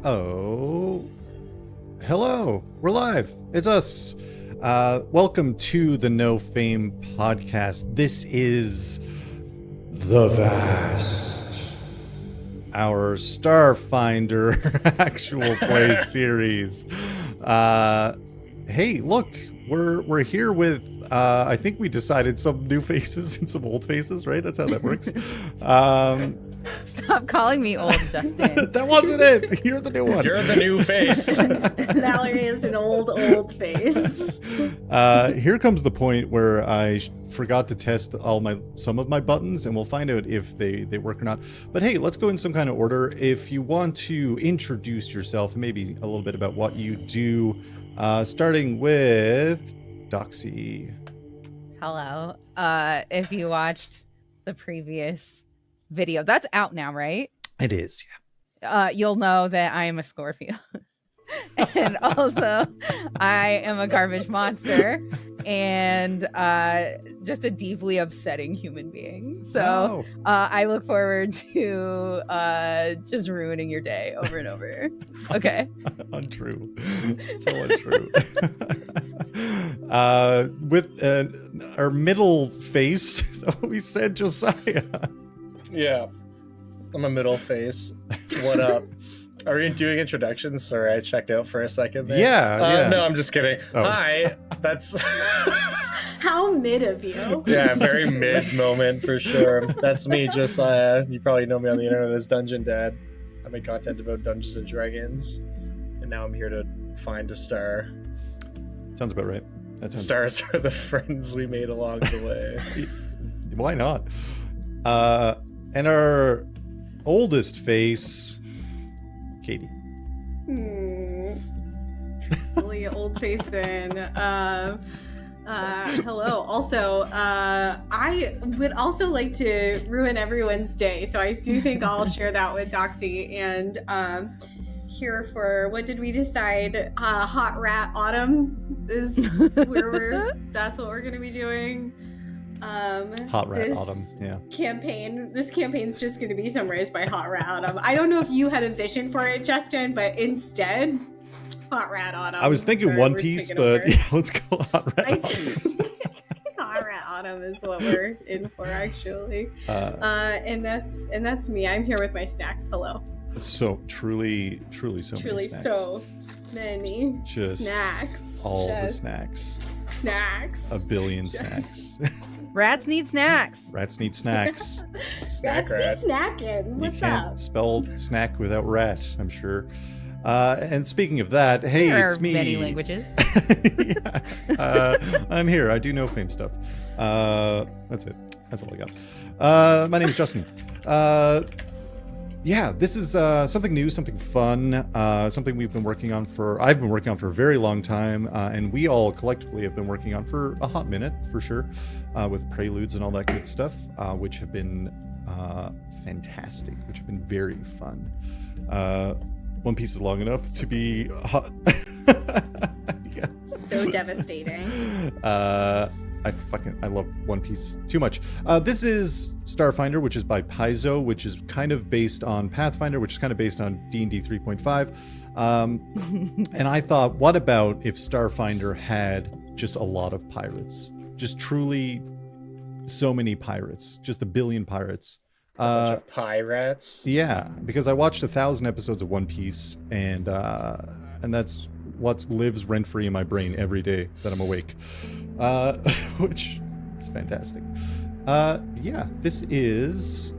Oh, hello. We're live. It's us. Welcome to the No Fame podcast. This is The Vast, our Starfinder Actual Play series. Hey, look, we're here with I think we decided some new faces and some old faces, right? That's how that works. Stop calling me old, Justin. That wasn't it. You're the new one. You're the new face. Valerie is an old face. Here comes the point where I forgot to test some of my buttons, and we'll find out if they work or not. But hey, let's go in some kind of order. If you want to introduce yourself and maybe a little bit about what you do, starting with Doxy. Hello. If you watched the previous video, that's out now, right? It is, yeah. You'll know that I am a Scorpio. And also, I am a garbage monster and just a deeply upsetting human being. So I look forward to just ruining your day over and over. Okay. Untrue. So untrue. With our middle face, is that what we said, Josiah? Yeah. I'm a middle face. What up? Are we doing introductions? Sorry, I checked out for a second there. Yeah. No, I'm just kidding. Oh. Hi. That's how mid of you. Yeah, very mid moment for sure. That's me, Josiah. You probably know me on the internet as Dungeon Dad. I make content about Dungeons and Dragons, and now I'm here to find a star. Sounds about right. Stars are the friends we made along the way. Why not? And our oldest face, Katie. Really old face then. Hello. Also, I would also like to ruin everyone's day, so I do think I'll share that with Doxy. And here for, what did we decide? Hot Rat Autumn is where that's what we're gonna be doing. Hot Rat Autumn, yeah. This campaign's just going to be summarized by Hot Rat Autumn. I don't know if you had a vision for it, Justin, but instead, Hot Rat Autumn. I was thinking One Piece, but yeah, let's go Hot Rat Autumn. Hot Rat Autumn is what we're in for, actually. And that's me. I'm here with my snacks. Hello. So truly so many snacks. So many just snacks. All the snacks. Snacks. A billion snacks. Rats need snacks. Rats need snacks. Rats be snacking. What's you can't up? Spell snack without rat, I'm sure. And speaking of that, hey, there it's are me. Many languages. Yeah. I'm here. I do no fame stuff. That's it. That's all I got. My name is Justin. Yeah, this is something new, something fun, something I've been working on for a very long time, and we all collectively have been working on for a hot minute, for sure, with preludes and all that good stuff, which have been fantastic, which have been very fun. One Piece is long enough to be hot. Yeah. So devastating. I love One Piece too much. This is Starfinder, which is by Paizo, which is kind of based on Pathfinder, which is kind of based on D&D 3.5. And I thought, what about if Starfinder had just a lot of pirates? Just truly so many pirates. Just a billion pirates. A bunch of pirates? Yeah, because I watched 1,000 episodes of One Piece, and that's what lives rent-free in my brain every day that I'm awake. Which is fantastic. Yeah, this is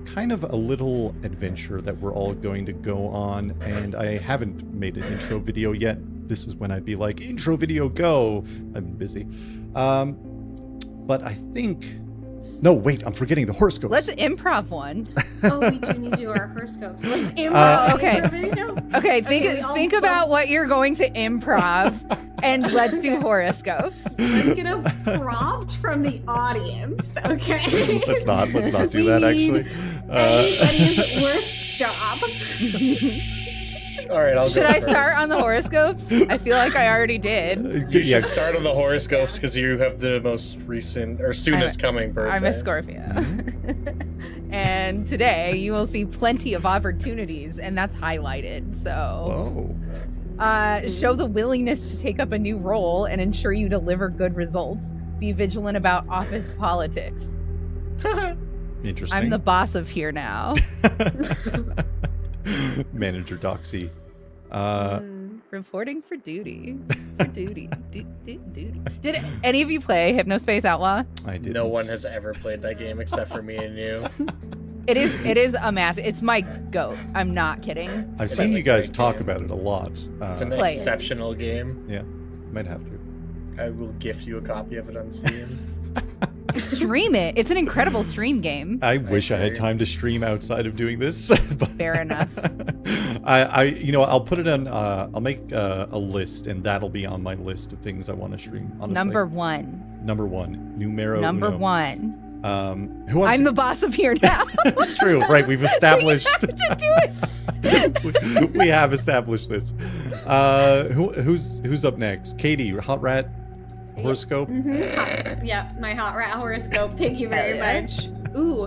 kind of a little adventure that we're all going to go on, and I haven't made an intro video yet. This is when I'd be like, intro video, go! I've been busy. But I think... No, wait, I'm forgetting the horoscopes. Let's improv one. Oh, we do need to do our horoscopes. Let's improv. Okay, think about what you're going to improv, and let's do horoscopes. Let's get a prompt from the audience, okay? Let's not do that, actually. Anybody's worst job. All right, I'll Should go I first. start on the horoscopes? I feel like I already did. You should start on the horoscopes because you have the most recent or soonest coming birthday. I'm a Scorpio. And And today you will see plenty of opportunities, and that's highlighted. So show the willingness to take up a new role and ensure you deliver good results. Be vigilant about office politics. Interesting. I'm the boss of here now. Manager Doxy. Reporting for duty. For duty. Duty. Did any of you play Hypnospace Outlaw? I did. No one has ever played that game except for me and you. It is a mass. It's my goat. I'm not kidding. I've seen you guys talk about it a lot. It's an Play it. exceptional game. Yeah, might have to. I will gift you a copy of it on Steam. Stream it. It's an incredible stream game. I wish I had time to stream outside of doing this. But Fair enough. I'll put it on. I'll make a list, and that'll be on my list of things I want to stream. Honestly. Number one. Numero Number uno. one. Who wants? I'm the boss of here now. That's true, right? We've established. So you have to do it. we have established this. Who's up next? Katie, Hot Rat horoscope. Yeah, my hot rat horoscope. Thank you very Hell yeah. much. Ooh,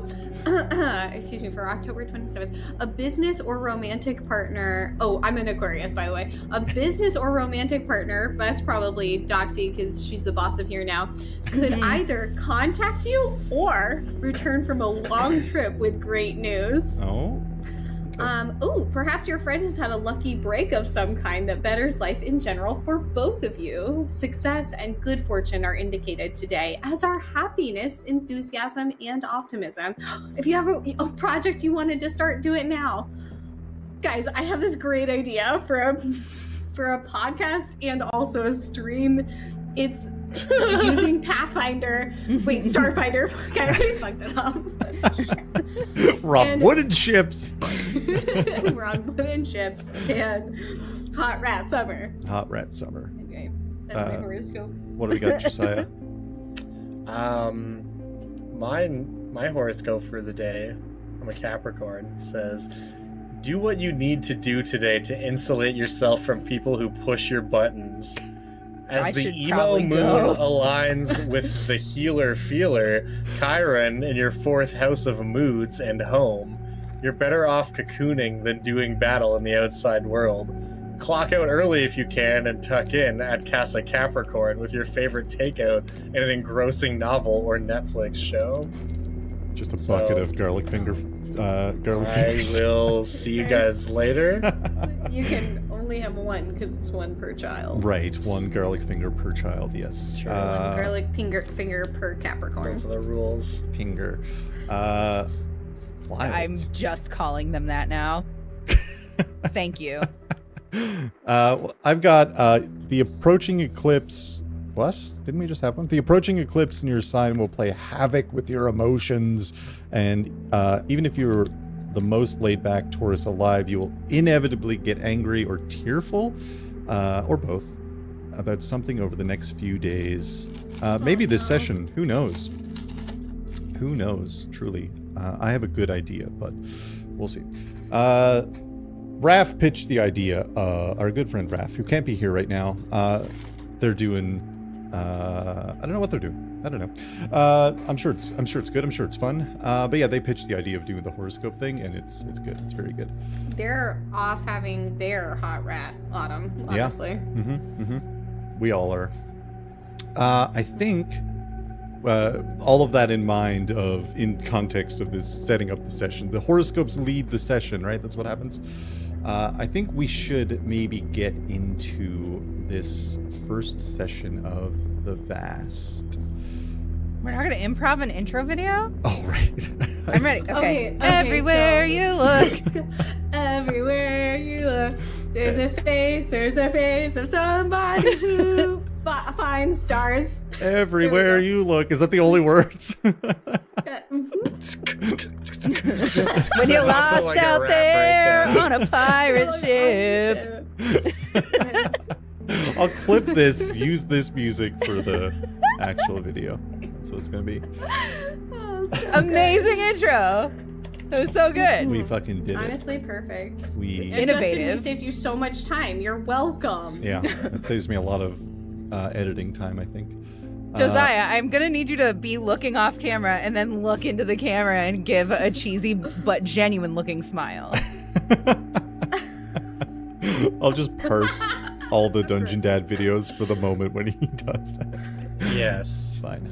excuse me, for October 27th. A business or romantic partner. Oh, I'm an Aquarius, by the way. A business or romantic partner, that's probably Doxy because she's the boss of here now, could either contact you or return from a long trip with great news. Oh. Perhaps your friend has had a lucky break of some kind that betters life in general for both of you. Success and good fortune are indicated today, as are happiness, enthusiasm, and optimism. If you have a project you wanted to start, do it now. Guys, I have this great idea for a podcast and also a stream. It's using Pathfinder. Wait, Starfinder. Okay, I already fucked it up. We're on wooden ships. We're on wooden ships and Hot Rat Summer. Hot Rat Summer. Okay, that's my horoscope. What do we got, Josiah? My horoscope for the day, I'm a Capricorn, says, do what you need to do today to insulate yourself from people who push your buttons. As I the should emo probably moon go. aligns with the healer feeler, Chiron, in your 4th house of moods and home, you're better off cocooning than doing battle in the outside world. Clock out early if you can and tuck in at Casa Capricorn with your favorite takeout in an engrossing novel or Netflix show. Just a bucket of garlic fingers. I will see you guys later. You can only have one because it's one per child. Right, one garlic finger per child. Yes. Sure. One garlic finger per Capricorn. Those are the rules. Finger. Wild. I'm just calling them that now. Thank you. I've got the approaching eclipse. What? Didn't we just have one? The approaching eclipse in your sign will play havoc with your emotions, and even if you're the most laid-back Taurus alive, you will inevitably get angry or tearful, or both, about something over the next few days. Maybe this session. Who knows? Who knows? Truly, I have a good idea, but we'll see. Raph pitched the idea. Our good friend Raph, who can't be here right now. They're doing. I don't know what they're doing. I don't know. I'm sure it's good. I'm sure it's fun. But yeah, they pitched the idea of doing the horoscope thing, and it's good. It's very good. They're off having their hot rat autumn, honestly. Yeah. We all are. I think all of that in mind in context of this setting up the session. The horoscopes lead the session, right? That's what happens. I think we should maybe get into this first session of the Vast. We're not gonna improv an intro video? Oh, right. I'm ready. Okay. Okay, Everywhere so- you look. Everywhere you look, there's a face of somebody who finds stars. Everywhere you look. Is that the only words? When you're There's also lost like a out rap there breakdown. on a pirate ship. I'll clip this, use this music for the actual video. That's what it's going to be. Oh, so Amazing intro. That was so good. We fucking did it. Honestly, perfect. And Innovative. Justin, we saved you so much time. You're welcome. Yeah, it saves me a lot of editing time, I think. Josiah, I'm gonna need you to be looking off camera and then look into the camera and give a cheesy but genuine looking smile. I'll just parse all the Dungeon Dad videos for the moment when he does that. Yes. It's fine.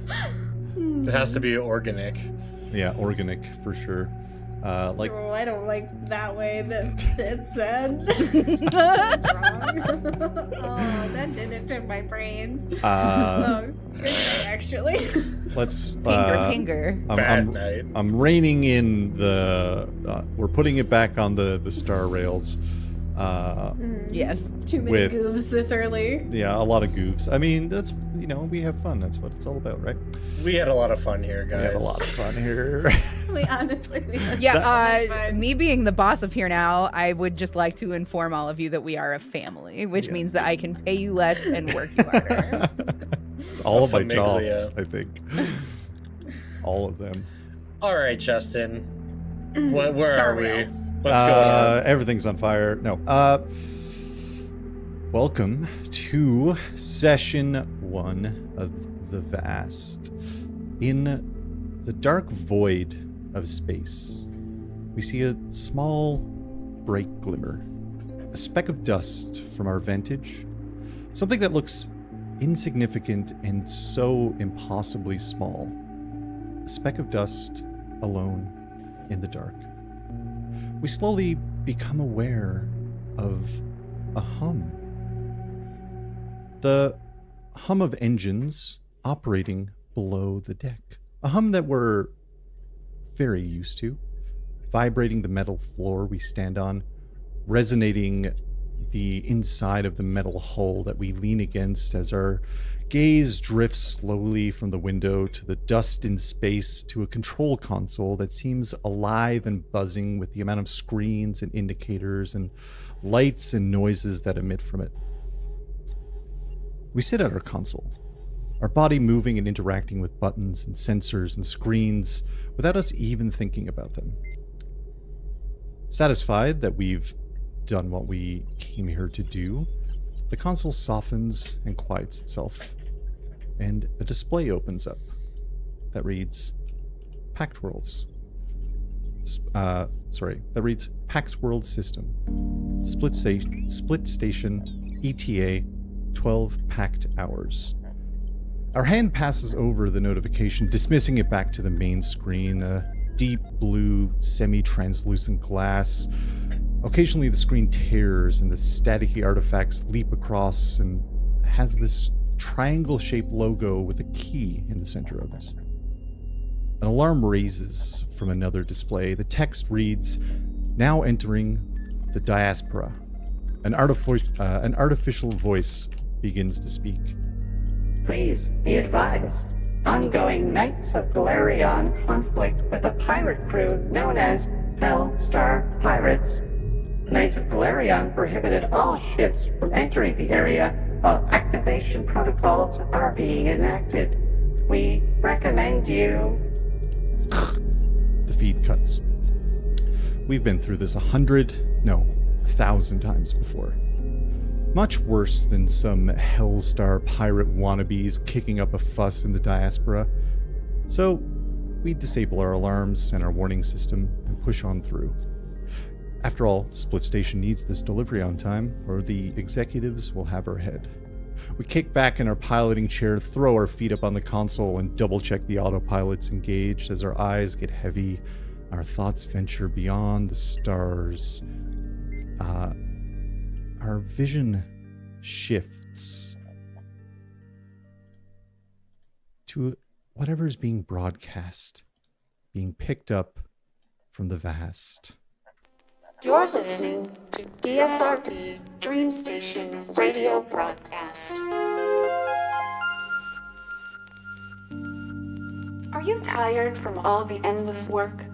It has to be organic. Yeah, organic for sure. Like, Oh, I don't like that way that it's said. That's wrong. Oh, that did it to my brain. Good, actually. let's Pinger. Bad night. I'm reining in the. We're putting it back on the star rails. Yes. Too many With- goofs this early. Yeah, a lot of goofs. I mean, that's we have fun. That's what it's all about, right? We had a lot of fun here, guys. We had a lot of fun here. We honestly. We had so Yeah, much fun. me being the boss of Here Now, I would just like to inform all of you that we are a family, which means that I can pay you less and work you harder. It's all of my Familia. jobs, I think. All of them. All right, Justin. Where Star are we? Rails. What's going on? Everything's on fire. No. Welcome to session 1 of the Vast. In the dark void of space, we see a small, bright glimmer. A speck of dust from our vantage. Something that looks insignificant and so impossibly small. A speck of dust alone in the dark. We slowly become aware of a hum. The hum of engines operating below the deck. A hum that we're very used to. Vibrating the metal floor we stand on, resonating the inside of the metal hull that we lean against as our gaze drifts slowly from the window to the dust in space to a control console that seems alive and buzzing with the amount of screens and indicators and lights and noises that emit from it. We sit at our console, our body moving and interacting with buttons and sensors and screens without us even thinking about them. Satisfied that we've done what we came here to do, the console softens and quiets itself, and a display opens up that reads Packed Worlds. That reads Packed World System. Split Station ETA 12 packed hours. Our hand passes over the notification, dismissing it back to the main screen, a deep blue, semi-translucent glass. Occasionally the screen tears and the staticky artifacts leap across and has this triangle-shaped logo with a key in the center of it. An alarm raises from another display. The text reads, "Now entering the diaspora." An artificial voice begins to speak. Please be advised. Ongoing Knights of Galarion conflict with a pirate crew known as Hellstar Pirates. Knights of Galarion prohibited all ships from entering the area while activation protocols are being enacted. We recommend you... The feed cuts. We've been through this 1,000 times before. Much worse than some Hellstar pirate wannabes kicking up a fuss in the diaspora. So, we disable our alarms and our warning system and push on through. After all, Split Station needs this delivery on time, or the executives will have our head. We kick back in our piloting chair, throw our feet up on the console, and double-check the autopilot's engaged as our eyes get heavy, our thoughts venture beyond the stars. Our vision shifts to whatever is being broadcast, being picked up from the vast. You're listening to DSRB Dream Station radio broadcast. Are you tired from all the endless work?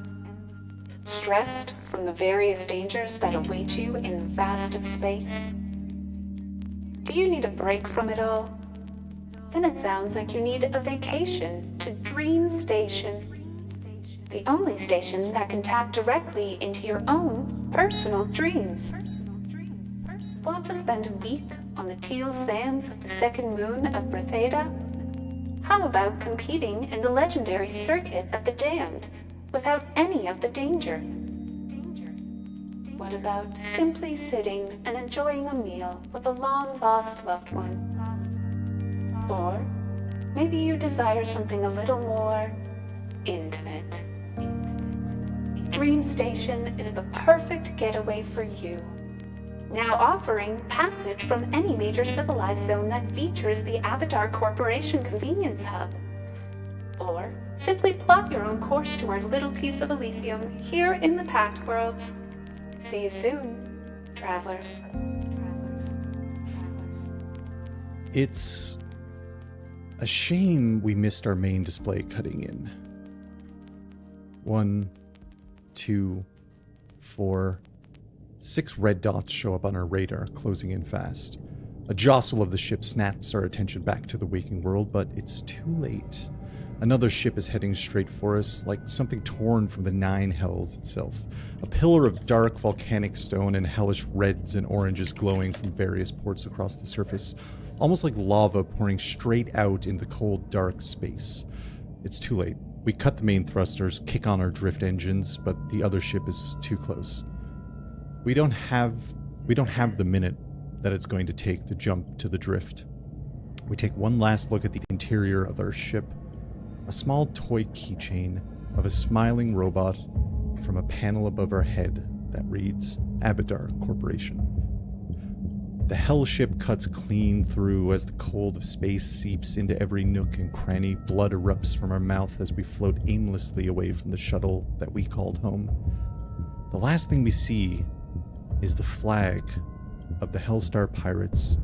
Stressed from the various dangers that await you in the vast of space? Do you need a break from it all? Then it sounds like you need a vacation to Dream Station. The only station that can tap directly into your own personal dreams. Want to spend a week on the teal sands of the second moon of Bretheda? How about competing in the legendary Circuit of the Damned without any of the danger? What about simply sitting and enjoying a meal with a long-lost loved one? Or maybe you desire something a little more intimate. Dream Station is the perfect getaway for you. Now offering passage from any major civilized zone that features the Abadar Corporation Convenience Hub. Or simply plot your own course to our little piece of Elysium here in the Pact Worlds. See you soon, travelers. It's a shame we missed our main display cutting in. 1, 2, 4, 6 red dots show up on our radar, closing in fast. A jostle of the ship snaps our attention back to the waking world, but it's too late. Another ship is heading straight for us, like something torn from the Nine Hells itself. A pillar of dark volcanic stone and hellish reds and oranges glowing from various ports across the surface, almost like lava pouring straight out into cold, dark space. It's too late. We cut the main thrusters, kick on our drift engines, but the other ship is too close. We don't have the minute that it's going to take to jump to the drift. We take one last look at the interior of our ship. A small toy keychain of a smiling robot from a panel above our head that reads Abadar Corporation. The hell ship cuts clean through as the cold of space seeps into every nook and cranny. Blood erupts from our mouth as we float aimlessly away from the shuttle that we called home. The last thing we see is the flag of the Hellstar Pirates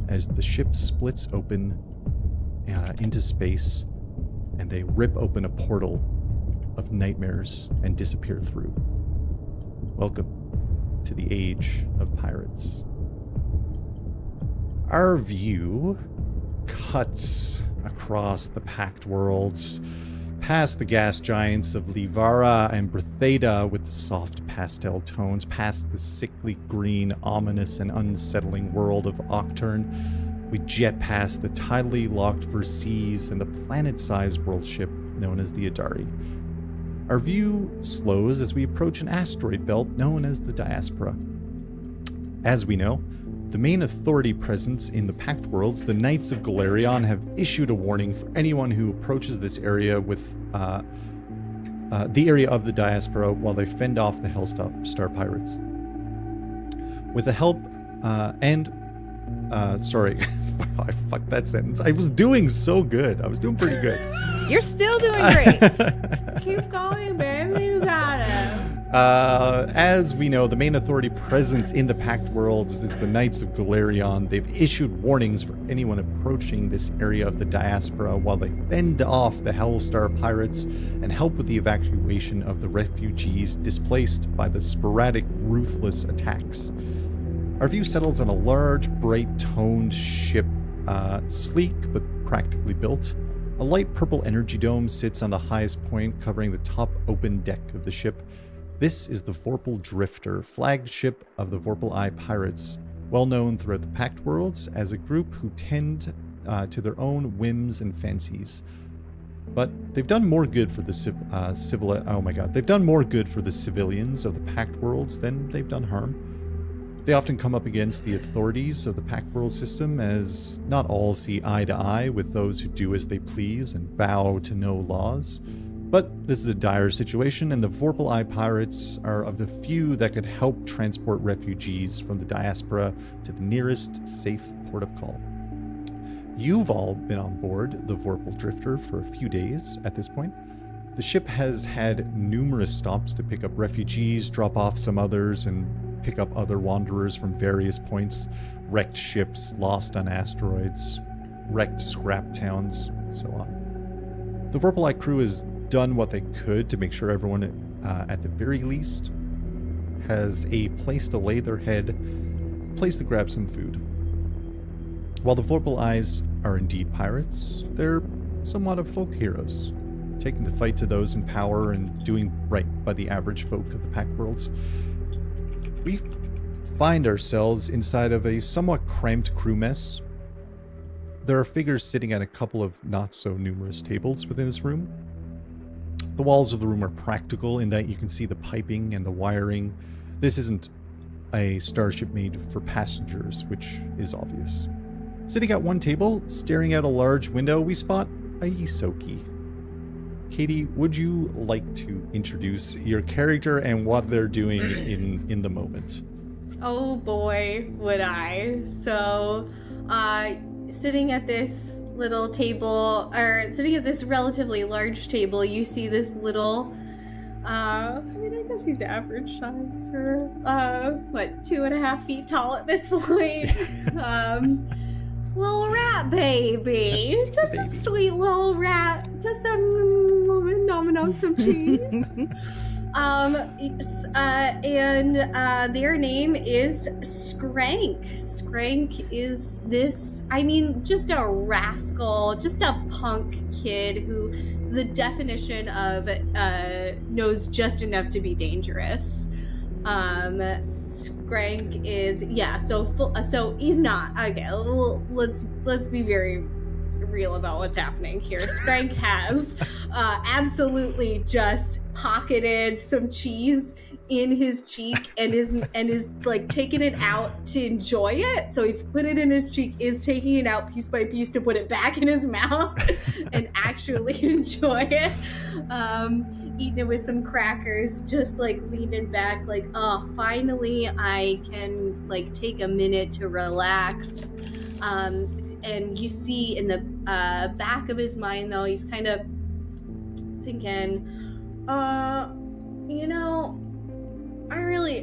as the ship splits open into space and they rip open a portal of nightmares and disappear through. Welcome to the Age of Pirates. Our view cuts across the Pact Worlds, past the gas giants of Livara and Bretheda with the soft pastel tones, past the sickly green, ominous and unsettling world of Octurne. We jet past the tidally locked Versees and the planet-sized world ship known as the Adari. Our view slows as we approach an asteroid belt known as the Diaspora. As we know, the main authority presence in the Pact Worlds, the Knights of Golarion, have issued a warning for anyone who approaches this area with the area of the Diaspora while they fend off the Hellstar Pirates. With the help sorry, I fucked that sentence. I was doing so good. I was doing pretty good. You're still doing great. Keep going, baby. You got it. As we know, the main authority presence in the Pact Worlds is the Knights of Golarion. They've issued warnings for anyone approaching this area of the Diaspora while they fend off the Hellstar Pirates and help with the evacuation of the refugees displaced by the sporadic, ruthless attacks. Our view settles on a large, bright-toned ship, sleek but practically built. A light purple energy dome sits on the highest point, covering the top open deck of the ship. This is the Vorpal Drifter, flagship of the Vorpal Eye Pirates, well known throughout the Pact Worlds as a group who tend to their own whims and fancies. But they've done more good for the they've done more good for the civilians of the Pact Worlds than they've done harm. They often come up against the authorities of the Pact World system, as not all see eye to eye with those who do as they please and bow to no laws. But this is a dire situation, and the Vorpal Eye Pirates are of the few that could help transport refugees from the Diaspora to the nearest safe port of call. You've all been on board the Vorpal Drifter for a few days at this point. The ship has had numerous stops to pick up refugees, drop off some others, and pick up other wanderers from various points, wrecked ships, lost on asteroids, wrecked scrap towns, and so on. The Vorpal Eye crew has done what they could to make sure everyone, at the very least, has a place to lay their head, a place to grab some food. While the Vorpal Eyes are indeed pirates, they're somewhat of folk heroes, taking the fight to those in power and doing right by the average folk of the Pact Worlds. We find ourselves inside of a somewhat cramped crew mess. there are figures sitting at a couple of not so numerous tables within this room. The walls of the room are practical in that you can see the piping and the wiring. This isn't a starship made for passengers, which is obvious. Sitting at one table, staring out a large window, we spot a Yisoki. Katie, would you like to introduce your character and what they're doing in the moment? Oh boy, would I. So, sitting at this little table, or sitting at this relatively large table, you see this little, I guess he's average size for, 2.5 feet tall at this point. Little rat baby. Just a sweet little rat. Just nom some cheese. And their name is Skrank. Skrank is this, just a rascal, just a punk kid who the definition of knows just enough to be dangerous. Skrank is, so he's not, okay, let's be very real about what's happening here. Skrank has absolutely just pocketed some cheese in his cheek and is like taking it out to enjoy it. So he's put it in his cheek, is taking it out piece by piece to put it back in his mouth and actually enjoy it. Eating it with some crackers, just like leaning back, like, oh, finally I can like take a minute to relax. And you see in the back of his mind, though, he's kind of thinking,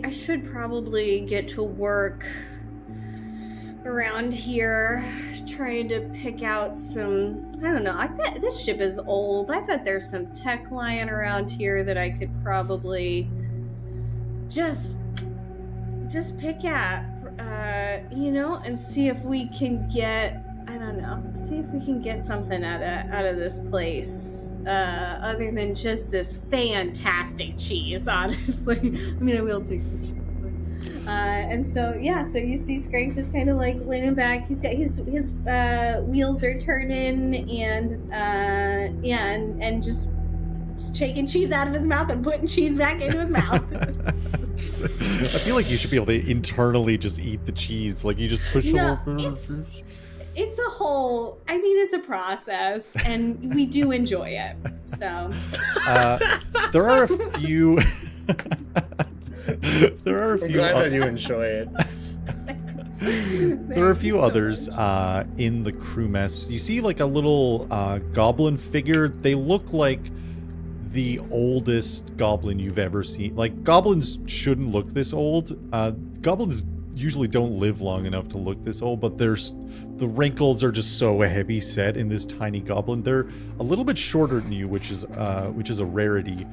I should probably get to work around here, trying to pick out some, I don't know, I bet this ship is old. I bet there's some tech lying around here that I could probably just pick at, and see if we can get, something out of this place, other than just this fantastic cheese, honestly. I will take the cheese, but, so you see Skrank just kind of like leaning back. He's got his wheels are turning and just shaking cheese out of his mouth and putting cheese back into his mouth. I feel like you should be able to internally just eat the cheese. Like you just push it over. It's a whole, it's a process, and we do enjoy it. So there are a few. I'm glad that you enjoy it. There are a few others in the crew mess. You see like a little goblin figure. They look like the oldest goblin you've ever seen. Like, goblins shouldn't look this old. Goblins usually don't live long enough to look this old, but the wrinkles are just so heavy set in this tiny goblin. They're a little bit shorter than you, which is a rarity.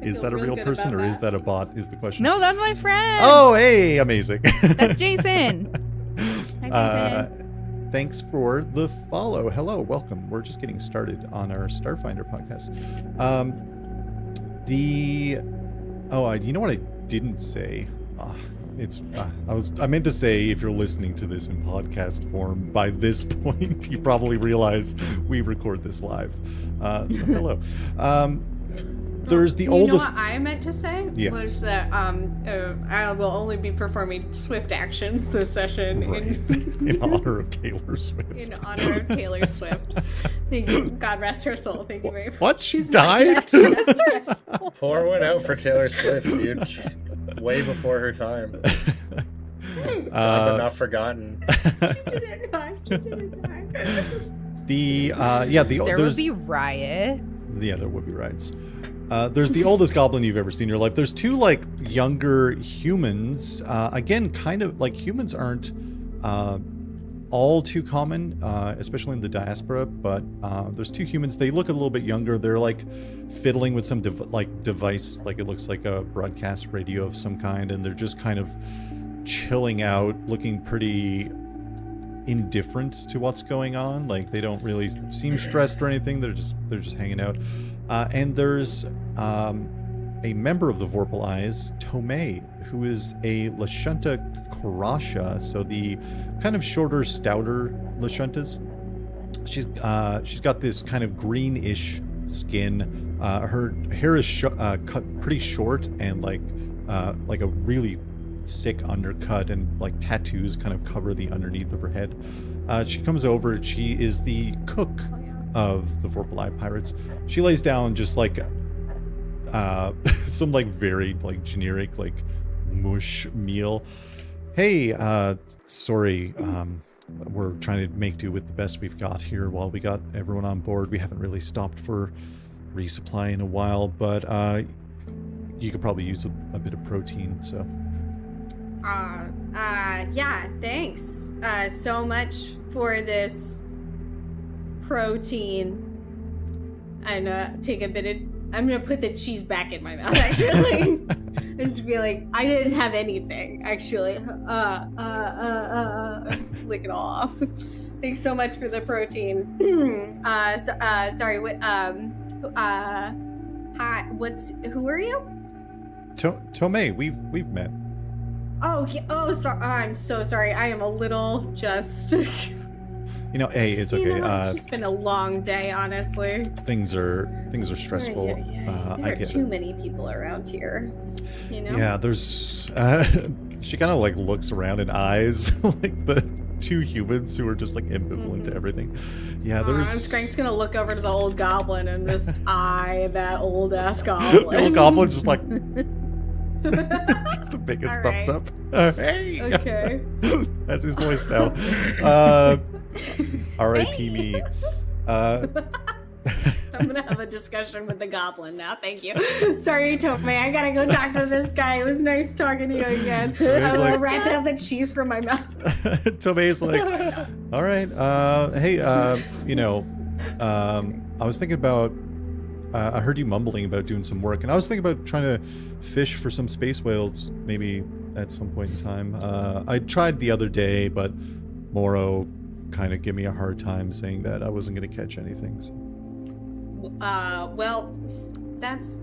Is that a real person or is that a bot, is the question. No, that's my friend. Oh, hey, amazing. That's Jason. Hi, Jason. Thanks for the follow. Hello, welcome. We're just getting started on our Starfinder podcast. You know what I didn't say? I meant to say, if you're listening to this in podcast form, by this point, you probably realize we record this live. So hello. There's the oldest. You know what I meant to say was that I will only be performing Swift actions this session in honor of Taylor Swift. In honor of Taylor Swift. Thank you. God rest her soul. Thank you very much. What? She died? Pour one out for Taylor Swift, dude. Way before her time. But not forgotten. She didn't die. There would be riots. Yeah, there would be riots. There's the oldest goblin you've ever seen in your life. There's two like younger humans. Again, kind of like humans aren't all too common, especially in the diaspora. But there's two humans. They look a little bit younger. They're like fiddling with some device, like it looks like a broadcast radio of some kind, and they're just kind of chilling out, looking pretty indifferent to what's going on. Like they don't really seem stressed or anything. They're just hanging out. And there's a member of the Vorpal Eyes, Nomae, who is a Lashunta Karasha, so the kind of shorter, stouter Lashuntas. She's got this kind of greenish skin. Her hair is cut pretty short and like a really sick undercut, and like tattoos kind of cover the underneath of her head. She comes over. She is the cook of the Vorpal Eye Pirates. She lays down just like some like very like generic like mush meal. Hey, sorry, we're trying to make do with the best we've got here while we got everyone on board. We haven't really stopped for resupply in a while, but you could probably use a bit of protein, so. Yeah, thanks so much for this protein. And take a bit of, I'm gonna put the cheese back in my mouth, actually. Just be like, I didn't have anything, actually. Lick it all off. Thanks so much for the protein. Sorry, what, hi, who are you? Nomae, we've met. Oh, yeah. Oh, sorry. I'm so sorry. I am a little just. Hey, it's okay. It's just been a long day, honestly. Things are stressful. There are too many people around here. Yeah, there's. She kind of like looks around and eyes like the two humans who are just like ambivalent to everything. Yeah, there's. Skrank's gonna look over to the old goblin and just eye that old ass goblin. The old goblin's just like. Just the biggest All thumbs right. up. Hey. Okay. That's his voice now. R.I.P. me. I'm gonna have a discussion with the goblin now. Thank you. Sorry, Nomae. I gotta go talk to this guy. It was nice talking to you again. I will wrap out the cheese from my mouth. Nomae's like, all right. Hey, I was thinking about. I heard you mumbling about doing some work, and I was thinking about trying to fish for some space whales, maybe at some point in time. I tried the other day, but Moro kind of gave me a hard time saying that I wasn't going to catch anything. So. Well, that's,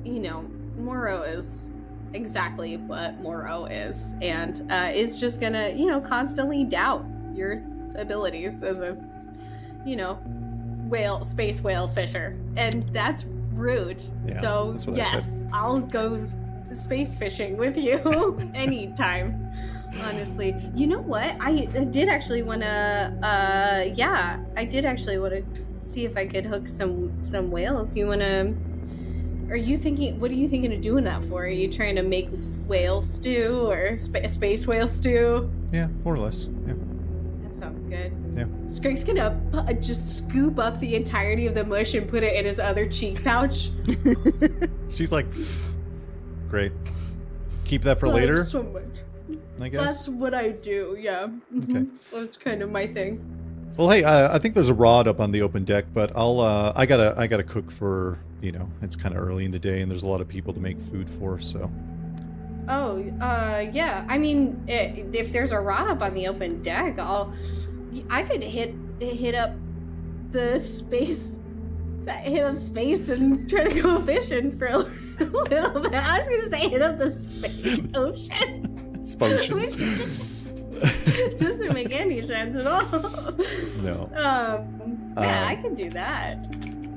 Moro is exactly what Moro is, and is just gonna, constantly doubt your abilities as a, space whale fisher, and that's rude. Yeah, so that's what yes, I'll go space fishing with you anytime. Honestly, you know what? I did actually want to. I did actually want to see if I could hook some whales. You want to? Are you thinking? What are you thinking of doing that for? Are you trying to make whale stew or space whale stew? Yeah, more or less. Yeah. That sounds good. Yeah. Skrank's gonna just scoop up the entirety of the mush and put it in his other cheek pouch. She's like, great. Keep that for later. So much. I guess. That's what I do. Yeah. Okay. That's kind of my thing. Well, hey, I think there's a rod up on the open deck, but I gotta cook for, it's kind of early in the day and there's a lot of people to make food for, so. Oh, yeah. I mean, if there's a rod up on the open deck, I could hit up the space, and try to go fishing for a little bit. I was gonna say hit up the space ocean. Spotion. Doesn't make any sense at all. No. Yeah, I can do that.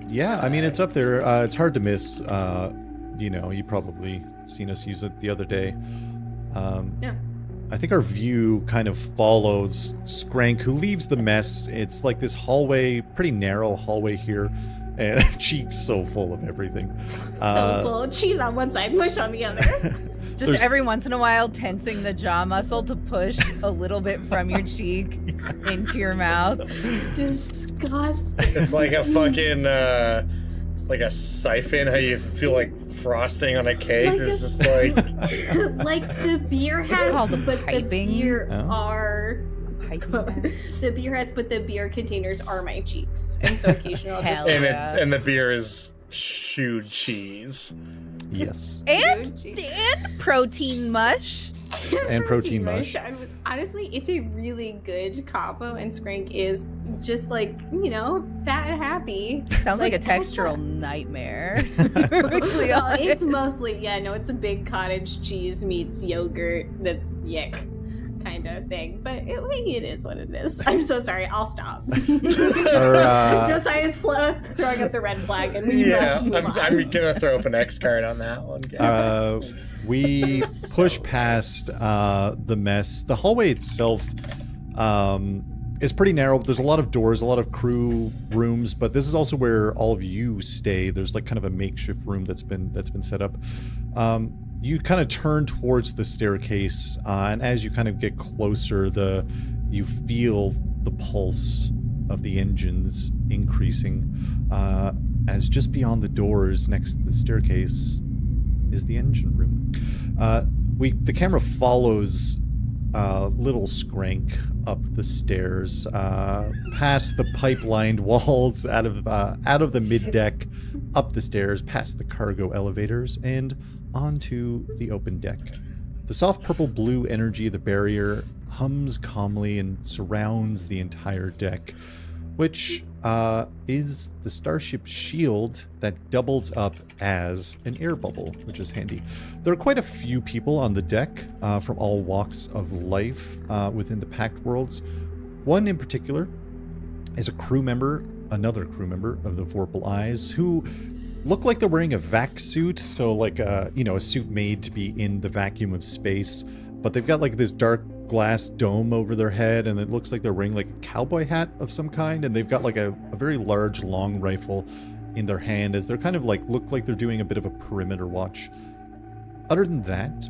Yeah, I mean, it's up there. It's hard to miss. You probably seen us use it the other day. Yeah. I think our view kind of follows Skrank, who leaves the mess. It's like this hallway, pretty narrow hallway here, and Cheek's so full of everything. So full. Cheese on one side, mush on the other. Just every once in a while tensing the jaw muscle to push a little bit from your cheek into your mouth. Disgusting. It's like a fucking, like a siphon, how you feel like frosting on a cake. Like it's just like... like the beer hats, called but piping. the beer Oh. are... The beer hats, but the beer containers are my cheeks. And so occasionally I'll just... Hell yeah. And the beer is chewed cheese. Yes. And protein mush. And protein mush. Honestly, it's a really good combo, and Skrank is just like, fat and happy. Sounds like a textural nightmare. To be perfectly Well, honest. it's mostly, it's a big cottage cheese meets yogurt that's yick kind of thing. But it is what it is. I'm so sorry. I'll stop. Josiah's throwing up the red flag, and we must move on. I'm gonna throw up an X card on that one. We push past the mess. The hallway itself is pretty narrow. There's a lot of doors, a lot of crew rooms, but this is also where all of you stay. There's like kind of a makeshift room that's been set up. You kind of turn towards the staircase, and as you kind of get closer, you feel the pulse of the engines increasing. As just beyond the doors, next to the staircase, is the engine room. The camera follows little Skrank up the stairs, past the pipelined walls, out of the mid-deck, up the stairs, past the cargo elevators, and onto the open deck. The soft purple-blue energy of the barrier hums calmly and surrounds the entire deck, which is the starship shield that doubles up as an air bubble, which is handy. There are quite a few people on the deck from all walks of life within the Pact Worlds. One in particular is another crew member of the Vorpal Eyes, who look like they're wearing a vac suit, so like a suit made to be in the vacuum of space, but they've got like this dark glass dome over their head, and it looks like they're wearing like a cowboy hat of some kind, and they've got like a very large long rifle in their hand, as they're kind of like look like they're doing a bit of a perimeter watch. Other than that,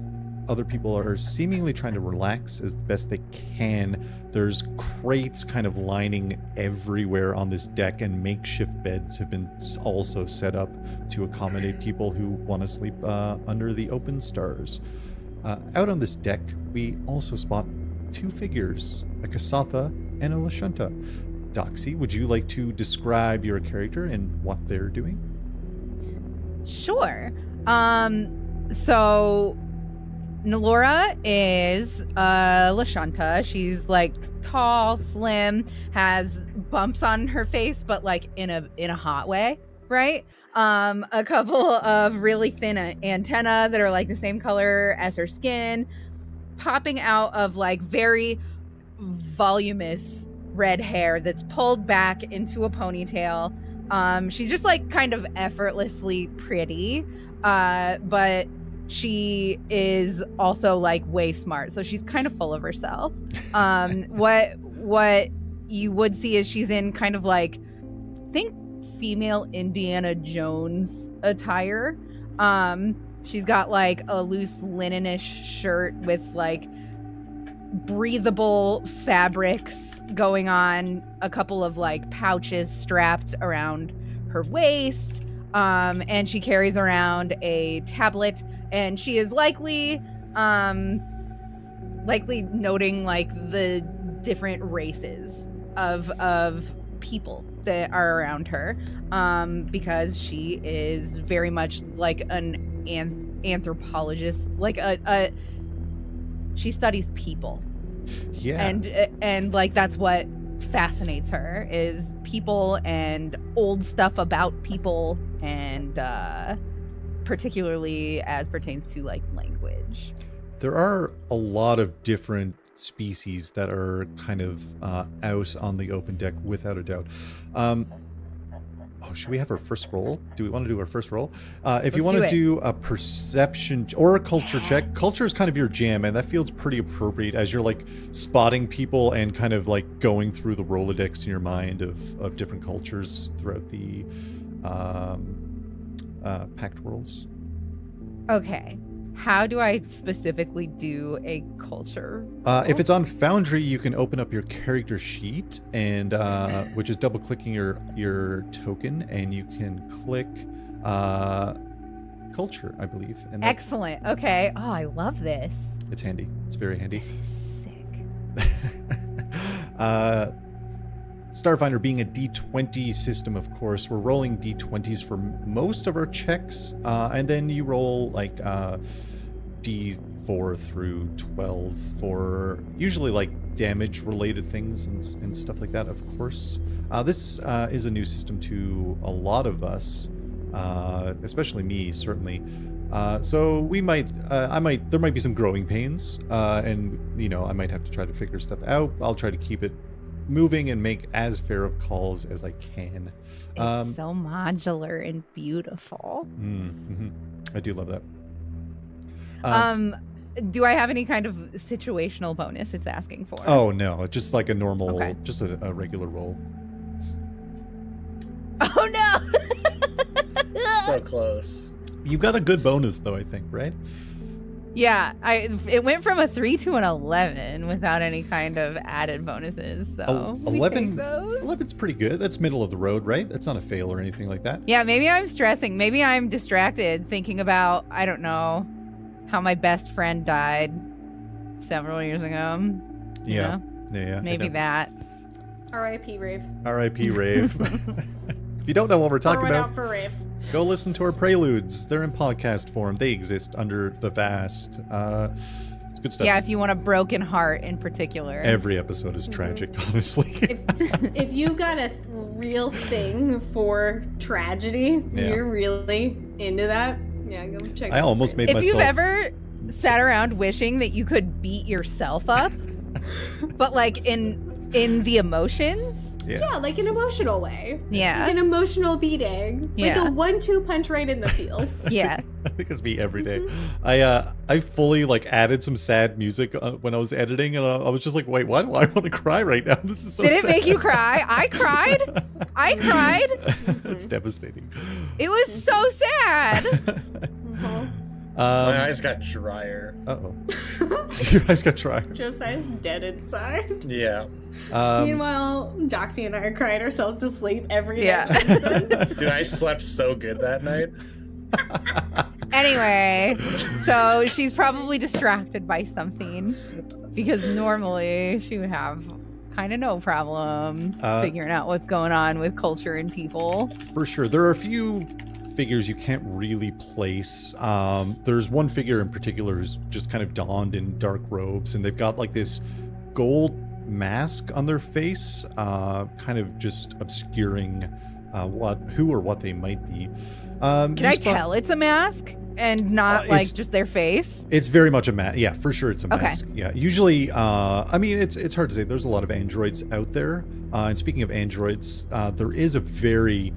other people are seemingly trying to relax as best they can. There's crates kind of lining everywhere on this deck, and makeshift beds have been also set up to accommodate people who want to sleep under the open stars. Out on this deck, we also spot two figures, a Kasatha and a Lashunta. Doxy, would you like to describe your character and what they're doing? Sure. So Nolora is Lashunta. She's like tall, slim, has bumps on her face, but like in a hot way, right? A couple of really thin antennae that are like the same color as her skin, popping out of like very voluminous red hair that's pulled back into a ponytail. She's just like kind of effortlessly pretty, but she is also like way smart, so she's kind of full of herself. What you would see is she's in kind of like, think female Indiana Jones attire. She's got like a loose linenish shirt with like breathable fabrics going on, a couple of like pouches strapped around her waist, and she carries around a tablet, and she is likely noting like the different races of people that are around her, because she is very much like an anthropologist, like she studies people. Yeah. And like that's what fascinates her, is people and old stuff about people, and particularly as pertains to like language. There are a lot of different species that are kind of out on the open deck, without a doubt. Should we have our first roll? Do we want to do our first roll? If you want to do a perception or a culture check, culture is kind of your jam, and that feels pretty appropriate as you're like spotting people and kind of like going through the Rolodex in your mind of different cultures throughout the Pact Worlds. Okay. How do I specifically do a culture? If it's on Foundry, you can open up your character sheet, and which is double clicking your token, and you can click culture, I believe. And excellent. Okay. Oh, I love this. It's handy. It's very handy. This is sick. Starfinder being a D20 system, of course, we're rolling D20s for most of our checks, and then you roll like D4 through 12 for usually like damage-related things and stuff like that, of course. This is a new system to a lot of us, especially me, certainly. So we might, there might be some growing pains, and you know, I might have to try to figure stuff out. I'll try to keep it moving and make as fair of calls as I can. It's so modular and beautiful. I do love that. Do I have any kind of situational bonus it's asking for? Oh no, just like a normal, Okay. just a regular roll. Oh no! So close. You got a good bonus though, I think, right? Yeah, it went from a 3 to an 11 without any kind of added bonuses. So we 11, take those. 11's pretty good. That's middle of the road, right? That's not a fail or anything like that. Yeah, maybe I'm stressing. Maybe I'm distracted thinking about, I don't know, how my best friend died several years ago. You Yeah. know? Yeah. Maybe that. R.I.P. Rave. R.I.P. Rave. If you don't know what we're talking Pour one about, out for Rave. go listen to our preludes. They're in podcast form. They exist under the vast. It's good stuff. Yeah, if you want a broken heart in particular. Every episode is tragic, honestly. If you've got a real thing for tragedy, Yeah. you're really into that, yeah, go check I out almost Rave. made If you've myself. ever sat around wishing that you could beat yourself up, but like in the emotions. Yeah, like an emotional way. Yeah. Like an emotional beating. Yeah. Like a 1-2 punch right in the feels. Yeah. I think it's me every day. I fully like added some sad music when I was editing, and I was just like, wait, what? Why I want to cry right now? This is so Did it sad. make you cry? I cried. I cried. It's devastating. It was so sad. My eyes got drier. Uh-oh. Your eyes got dry. Josiah's dead inside. Yeah. Meanwhile, Doxy and I are crying ourselves to sleep every Yeah. night. Dude, I slept so good that night. Anyway, so she's probably distracted by something because normally she would have kind of no problem figuring out what's going on with culture and people. For sure. There are a few figures you can't really place. There's one figure in particular who's just kind of donned in dark robes, and they've got like this gold mask on their face, kind of just obscuring who or what they might be. Can I tell it's a mask and not like just their face? It's very much a mask. Yeah, for sure it's a Okay. mask. Yeah, usually, I mean, it's hard to say. There's a lot of androids out there. And speaking of androids, there is a very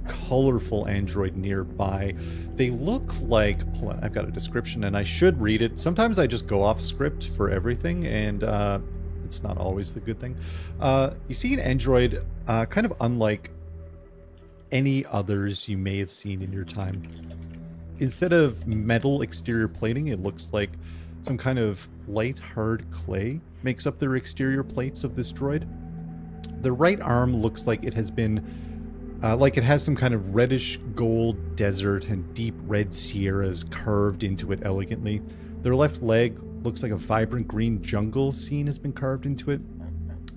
colorful android nearby. They look like, hold on, I've got a description and I should read it. Sometimes I just go off script for everything, and it's not always the good thing. You see an android kind of unlike any others you may have seen in your time. Instead of metal exterior plating, it looks like some kind of light, hard clay makes up their exterior plates of this droid. The right arm looks like it has been, like it has some kind of reddish gold desert and deep red sierras carved into it elegantly. Their left leg looks like a vibrant green jungle scene has been carved into it.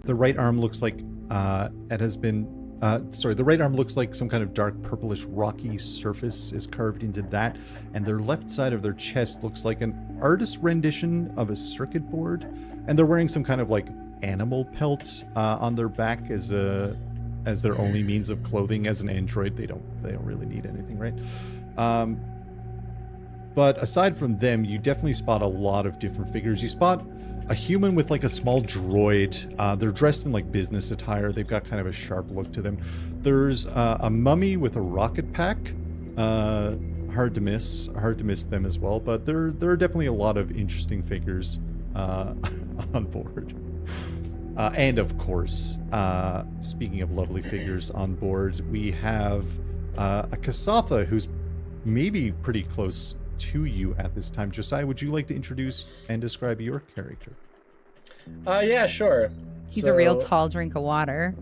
The right arm looks like it has been the right arm looks like some kind of dark purplish rocky surface is carved into that, and their left side of their chest looks like an artist's rendition of a circuit board, and they're wearing some kind of like animal pelt on their back as their only means of clothing. As an android, they don't really need anything, right? But aside from them, you definitely spot a lot of different figures. You spot a human with like a small droid. They're dressed in like business attire. They've got kind of a sharp look to them. There's a mummy with a rocket pack. Hard to miss them as well. But there are definitely a lot of interesting figures on board. And of course, speaking of lovely figures on board, we have a Kasatha who's maybe pretty close to you at this time. Josiah, would you like to introduce and describe your character? Yeah, sure. He's a real tall drink of water.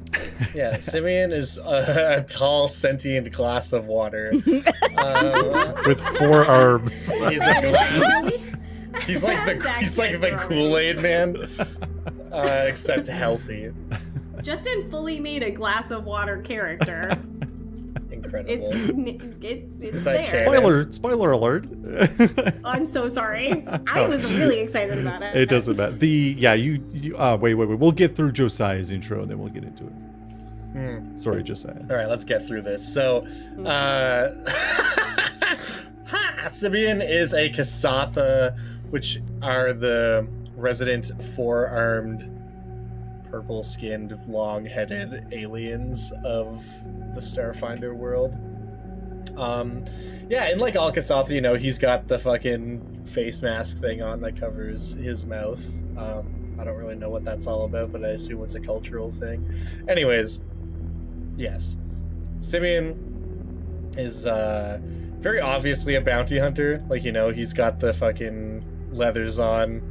Yeah, Simion is a tall, sentient glass of water. With 4 arms. He's a glass. He's like the Kool-Aid man, except healthy. Justin fully made a glass of water character. Incredible. It's that there. Spoiler alert. I'm so sorry. I was really excited about it. It doesn't matter. Wait. We'll get through Josiah's intro and then we'll get into it. Sorry, Josiah. All right, let's get through this. So, Simion is a Kasatha, which are the resident four-armed, purple-skinned, long-headed aliens of the Starfinder world. And like all Kasatha, he's got the fucking face mask thing on that covers his mouth. I don't really know what that's all about, but I assume it's a cultural thing. Anyways, yes. Simion is very obviously a bounty hunter. Like, he's got the fucking leathers on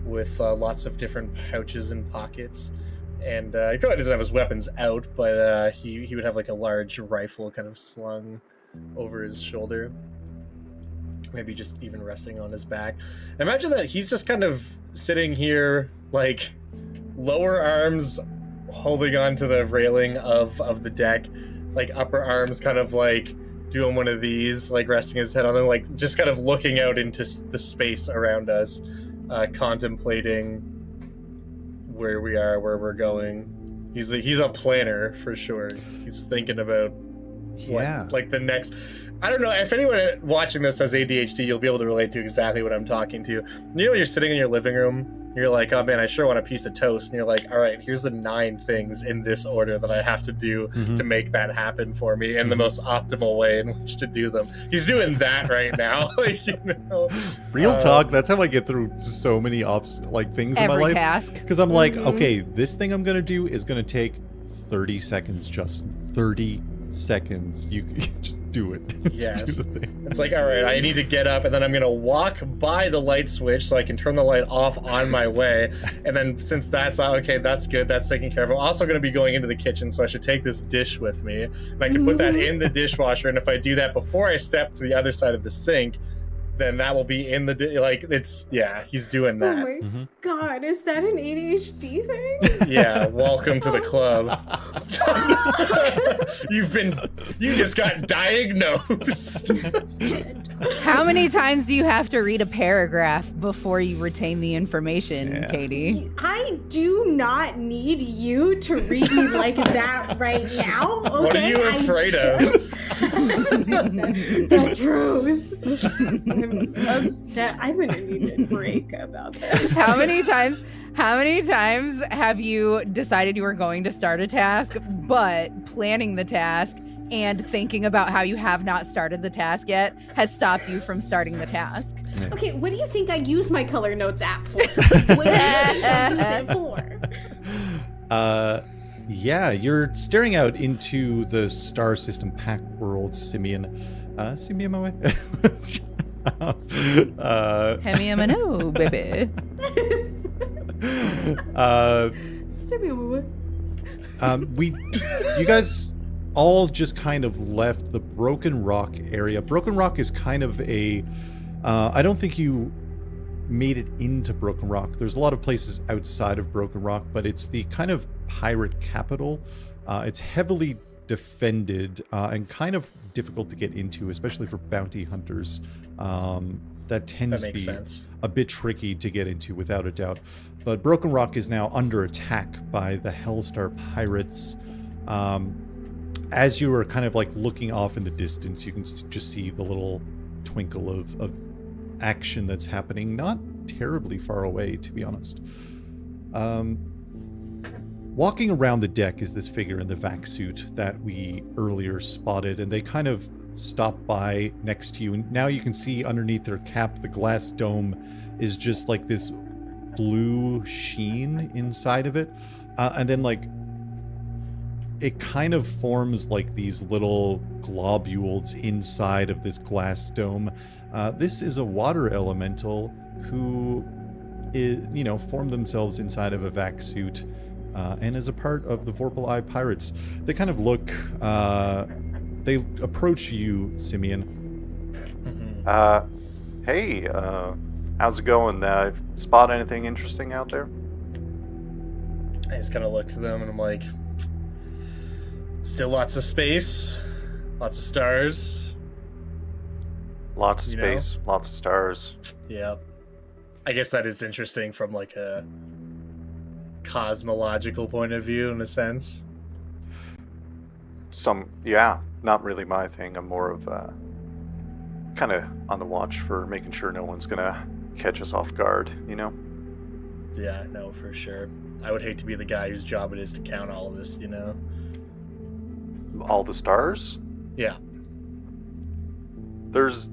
with lots of different pouches and pockets. And he probably doesn't have his weapons out, but he would have like a large rifle kind of slung over his shoulder. Maybe just even resting on his back. Imagine that he's just kind of sitting here, like, lower arms holding onto the railing of the deck, like upper arms kind of like doing one of these, like resting his head on them, like just kind of looking out into the space around us, contemplating where we are, where we're going. He's a planner for sure. He's thinking about like the next. I don't know if anyone watching this has ADHD, you'll be able to relate to exactly what I'm talking to. When you're sitting in your living room, you're like, oh man, I sure want a piece of toast. And you're like, all right, here's the 9 things in this order that I have to do to make that happen for me in the most optimal way in which to do them. He's doing that right now. Real talk, that's how I get through so many things in my life. Task. Because I'm like, okay, this thing I'm going to do is going to take 30 seconds, Justin. 30 seconds. You just do it. Yes. Just do the thing. It's like, all right, I need to get up and then I'm going to walk by the light switch so I can turn the light off on my way. And then since that's okay, that's good. That's taken care of. I'm also going to be going into the kitchen, so I should take this dish with me. And I can put that in the dishwasher. And if I do that before I step to the other side of the sink, then that will be in the he's doing that. Oh my god, is that an ADHD thing? Yeah, welcome to the club. You just got diagnosed. How many times do you have to read a paragraph before you retain the information, Katie? I do not need you to read me like that right now. Okay? What are you afraid of? The truth. I'm upset. I'm gonna need a break about this. How many times have you decided you were going to start a task, but planning the task and thinking about how you have not started the task yet has stopped you from starting the task? Okay, what do you think I use my color notes app for? What do you think I use it for? You're staring out into the star system pack world, Simion. Simion, my way. Hemiamano, baby. You guys all just kind of left the Broken Rock area. Broken Rock is kind of a I don't think you made it into Broken Rock. There's a lot of places outside of Broken Rock, but it's the kind of pirate capital. It's heavily defended and kind of difficult to get into, especially for bounty hunters. That tends to be a bit tricky to get into, without a doubt. But Broken Rock is now under attack by the Hellstar pirates. As you are kind of like looking off in the distance, you can just see the little twinkle of action that's happening, not terribly far away, to be honest. Walking around the deck is this figure in the vac suit that we earlier spotted, and they kind of stop by next to you, and now you can see underneath their cap the glass dome is just like this blue sheen inside of it, and then like it kind of forms like these little globules inside of this glass dome. This is a water elemental who is, formed themselves inside of a vac suit and is a part of the Vorpal Eye Pirates. They kind of look, they approach you, Simion. Hey, how's it going? Spot anything interesting out there? I just kind of look to them and I'm like, Still lots of space, lots of stars. Lots of You know? space, lots of stars. Yep. I guess that is interesting from like a cosmological point of view, in a sense. Not really my thing. I'm more of kind of on the watch for making sure no one's gonna catch us off guard, you know? Yeah, no, for sure. I would hate to be the guy whose job it is to count all of this, you know? All the stars? Yeah. Is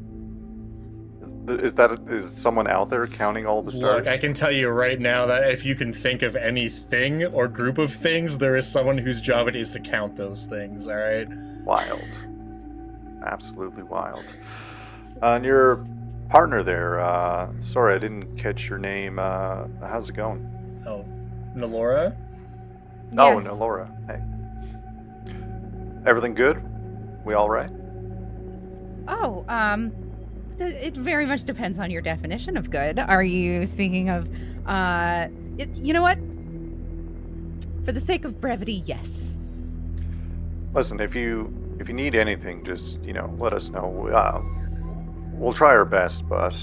someone out there counting all the stars? Look, I can tell you right now that if you can think of anything or group of things, there is someone whose job it is to count those things, alright? Wild. Absolutely wild. And your partner there, sorry, I didn't catch your name. How's it going? Oh, Nolora? Oh, Yes. Nolora. Hey. Everything good? We all right? Oh, it very much depends on your definition of good. Are you speaking of, you know what? For the sake of brevity, yes. Listen, if you need anything, just, let us know. We'll try our best, but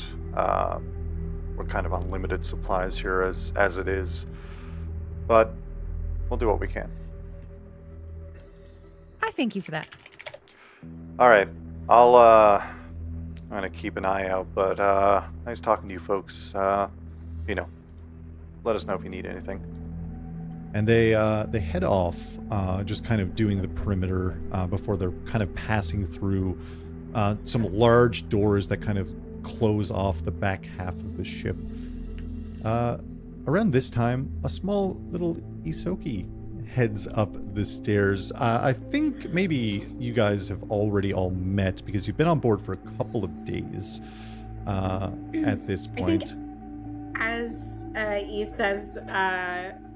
we're kind of on limited supplies here as it is. But we'll do what we can. I thank you for that. All right. I'm gonna keep an eye out, but nice talking to you folks. Let us know if you need anything. And they head off, just kind of doing the perimeter before they're kind of passing through some large doors that kind of close off the back half of the ship. Around this time, a small little Isoki heads up the stairs. I think maybe you guys have already all met because you've been on board for a couple of days at this point. As East says,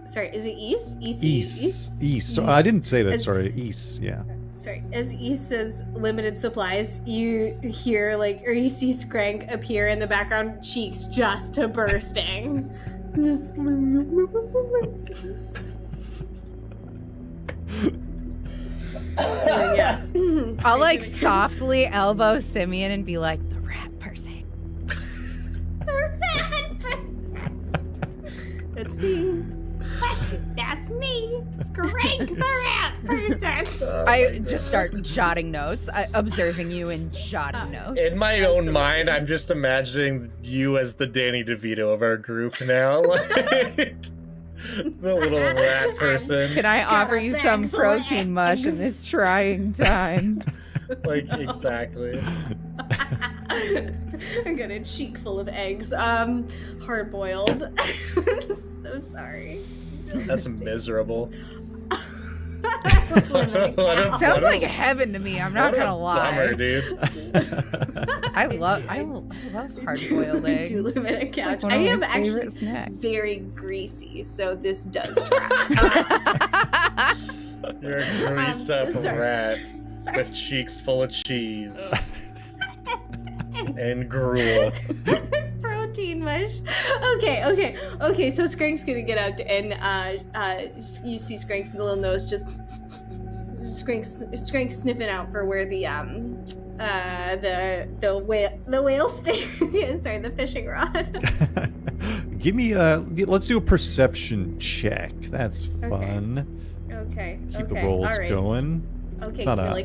sorry, is it East? East. So I didn't say that, sorry. East, yeah. Sorry, as East says limited supplies, you hear or you see Skrank appear in the background, cheeks just to bursting. Just yeah. I'll softly elbow Simion and be like, the rat person. That's me. That's me. Skrank the rat person. I just start jotting notes, observing you and jotting notes. In my own mind, I'm just imagining you as the Danny DeVito of our group now. The little rat person. Can I offer you some protein mush in this trying time? Exactly. I got a cheek full of eggs. Hard boiled. I'm so sorry. That's miserable. Sounds like heaven to me. I'm not gonna lie. Bummer, dude. I love hard-boiled eggs. Do live in a couch. One I of am my favorite actually snacks. very greasy, so this does track. You're a greased up sorry. rat Sorry. with cheeks full of cheese and gruel. Protein mush. Okay. So Skrank's gonna get out and you see Skrank's little nose just Skrank sniffing out for where the whale stick. Sorry, the fishing rod. Give me let's do a perception check. That's fun. Okay. Keep the rolls all right. going. Okay, It's not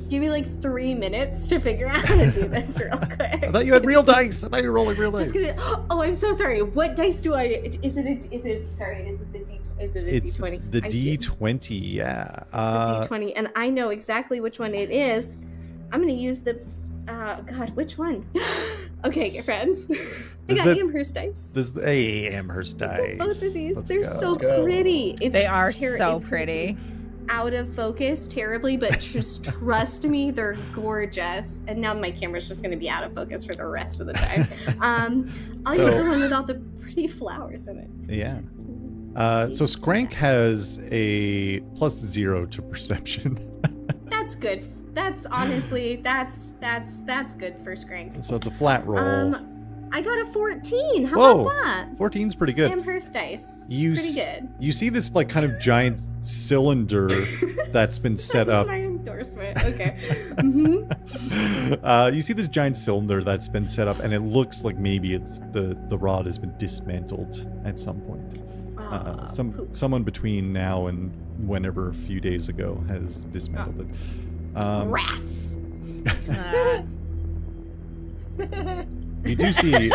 give me 3 minutes to figure out how to do this real quick. I thought you had real dice. I thought you were rolling real dice. Just kidding. Oh, I'm so sorry. What dice do I? Is it the D? Is it a It's D20? the D20, yeah. It's the D20, and I know exactly which one it is. I'm gonna use the. God, which one? Okay, friends. I got Amherst dice. Amherst dice. Both of these, Let's they're go. so pretty. They are so pretty. Out of focus terribly, but just trust me, they're gorgeous. And now my camera's just going to be out of focus for the rest of the time. I'll use the one with all the pretty flowers in it. Yeah. So Skrank has a +0 to perception. That's good. That's honestly that's good for Skrank. So it's a flat roll. I got a 14. How Whoa, about that? 14's pretty good. Amherst dice. You Pretty good. You see this like kind of giant cylinder that's been set That's up. my endorsement. Okay. Mm-hmm. You see this giant cylinder that's been set up, and it looks like maybe it's the rod has been dismantled at some point. Someone between now and whenever a few days ago has dismantled it. Rats. You do see.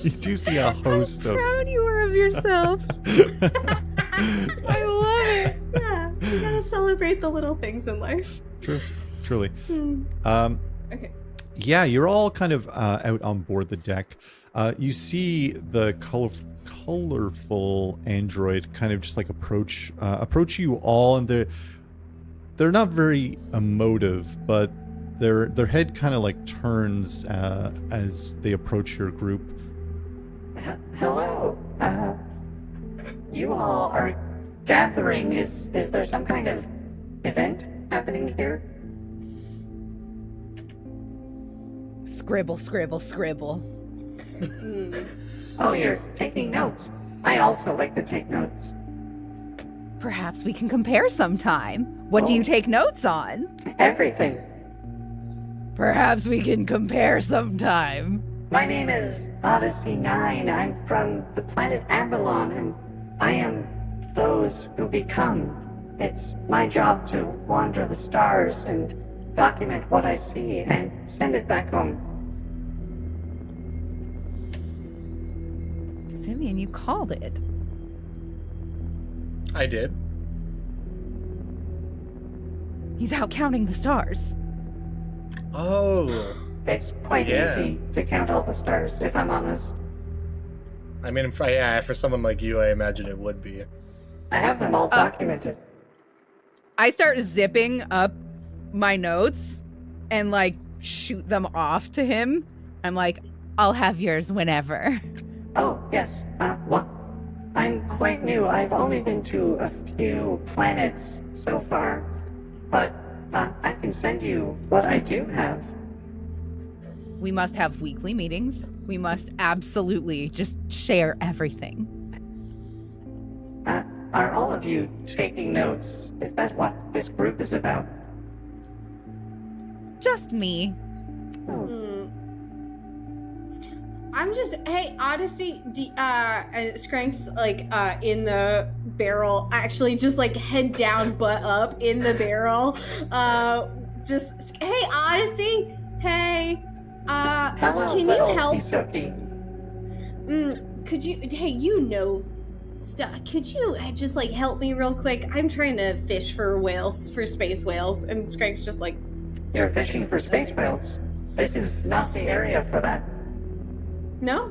You do see a host How of. proud you are of yourself. I love it. Yeah, you gotta celebrate the little things in life. True, truly. Okay. Yeah, you're all kind of out on board the deck. You see the colorful android kind of just like approach you all, and they're not very emotive, but their head kind of like turns as they approach your group. Hello. You all are gathering. Is there some kind of event happening here? Scribble, scribble, scribble. Oh, you're taking notes. I also like to take notes. Perhaps we can compare sometime. What do you take notes on? Everything. Perhaps we can compare sometime. My name is Odyssey 9. I'm from the planet Avalon, and I am those who become. It's my job to wander the stars and document what I see and send it back home. Simion, you called it. I did. He's out counting the stars. Oh. It's quite easy to count all the stars, if I'm honest. I mean, for someone like you, I imagine it would be. I have them all documented. I start zipping up my notes and like shoot them off to him. I'm like, I'll have yours whenever. Oh, yes. Well, I'm quite new. I've only been to a few planets so far. But I can send you what I do have. We must have weekly meetings. We must absolutely just share everything. Are all of you taking notes? Is that what this group is about? Just me. I'm just, hey, Odyssey, Skrank's like in the barrel, actually just like head down, butt up in the barrel. Hey, Odyssey, hey, Hello, can you little help? Hisoki. Could you, hey, you know stuff, could you just like help me real quick? I'm trying to fish for whales, for space whales, and Skrank's just like, You're fishing for space whales. This is not the area for that. no?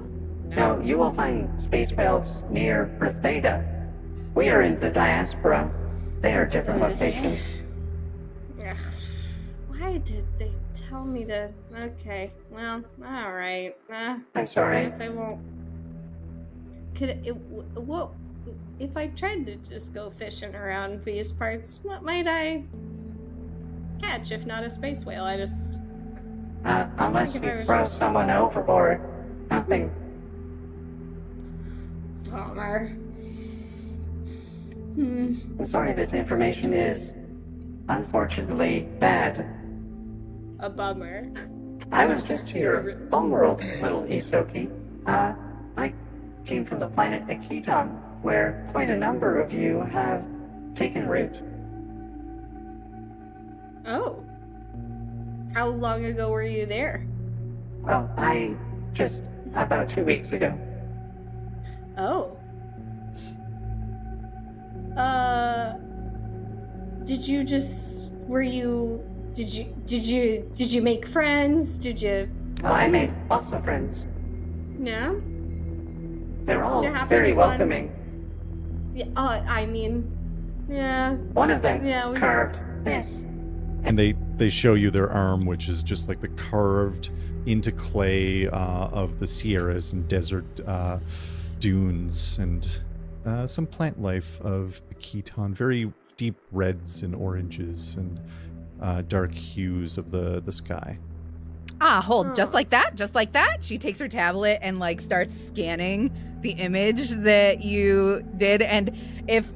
No, you will find space whales near Bertheda. We are in the diaspora. They are different locations. Ugh. Why did they tell me to? Okay, well, all right. I'm sorry. I guess I won't. What if I tried to just go fishing around these parts? What might I catch if not a space whale? I just Unless you think if I was throw just- someone overboard. Nothing. bummer. I'm sorry this information is, unfortunately, bad. A bummer. I was just to your homeworld, little Hisoki. I came from the planet Akiton, where quite a number of you have taken root. Oh. How long ago were you there? Well, just about 2 weeks ago. Oh. Did you make friends? Did you? Well, I made lots of friends. Yeah? They're all Did you have very anyone? welcoming. Yeah, I mean, yeah. One of them Yeah, we- carved this. And they show you their arm, which is just like the carved into clay of the Sierras and desert dunes and some plant life of Akiton. Very deep reds and oranges and dark hues of the sky. Hold, just Oh. like that, just like that. She takes her tablet and like starts scanning the image that you did. And if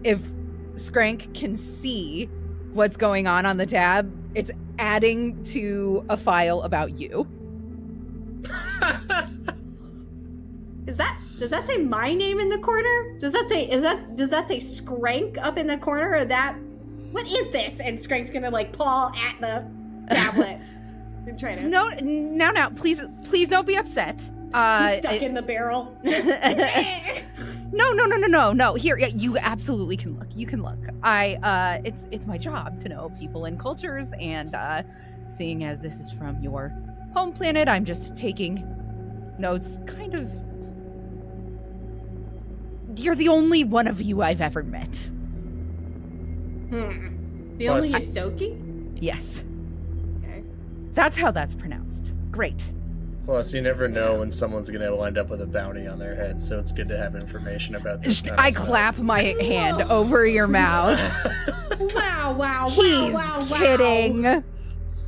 Skrank can see what's going on the tab, it's adding to a file about you. Does that say my name in the corner? Does that say Skrank up in the corner, or that? What is this? And Skrank's gonna like paw at the tablet and try to. No, please don't be upset. He's stuck in the barrel. Just, No. Here, yeah, you absolutely can look. You can look. It's my job to know people and cultures, and seeing as this is from your home planet, I'm just taking notes. Kind of. You're the only one of you I've ever met. The Plus- only Yosoki? Yes, Okay. that's how that's pronounced. Great. Plus, you never know when someone's going to wind up with a bounty on their head, so it's good to have information about this kind I of stuff. clap my hand over your mouth. Wow. He's kidding.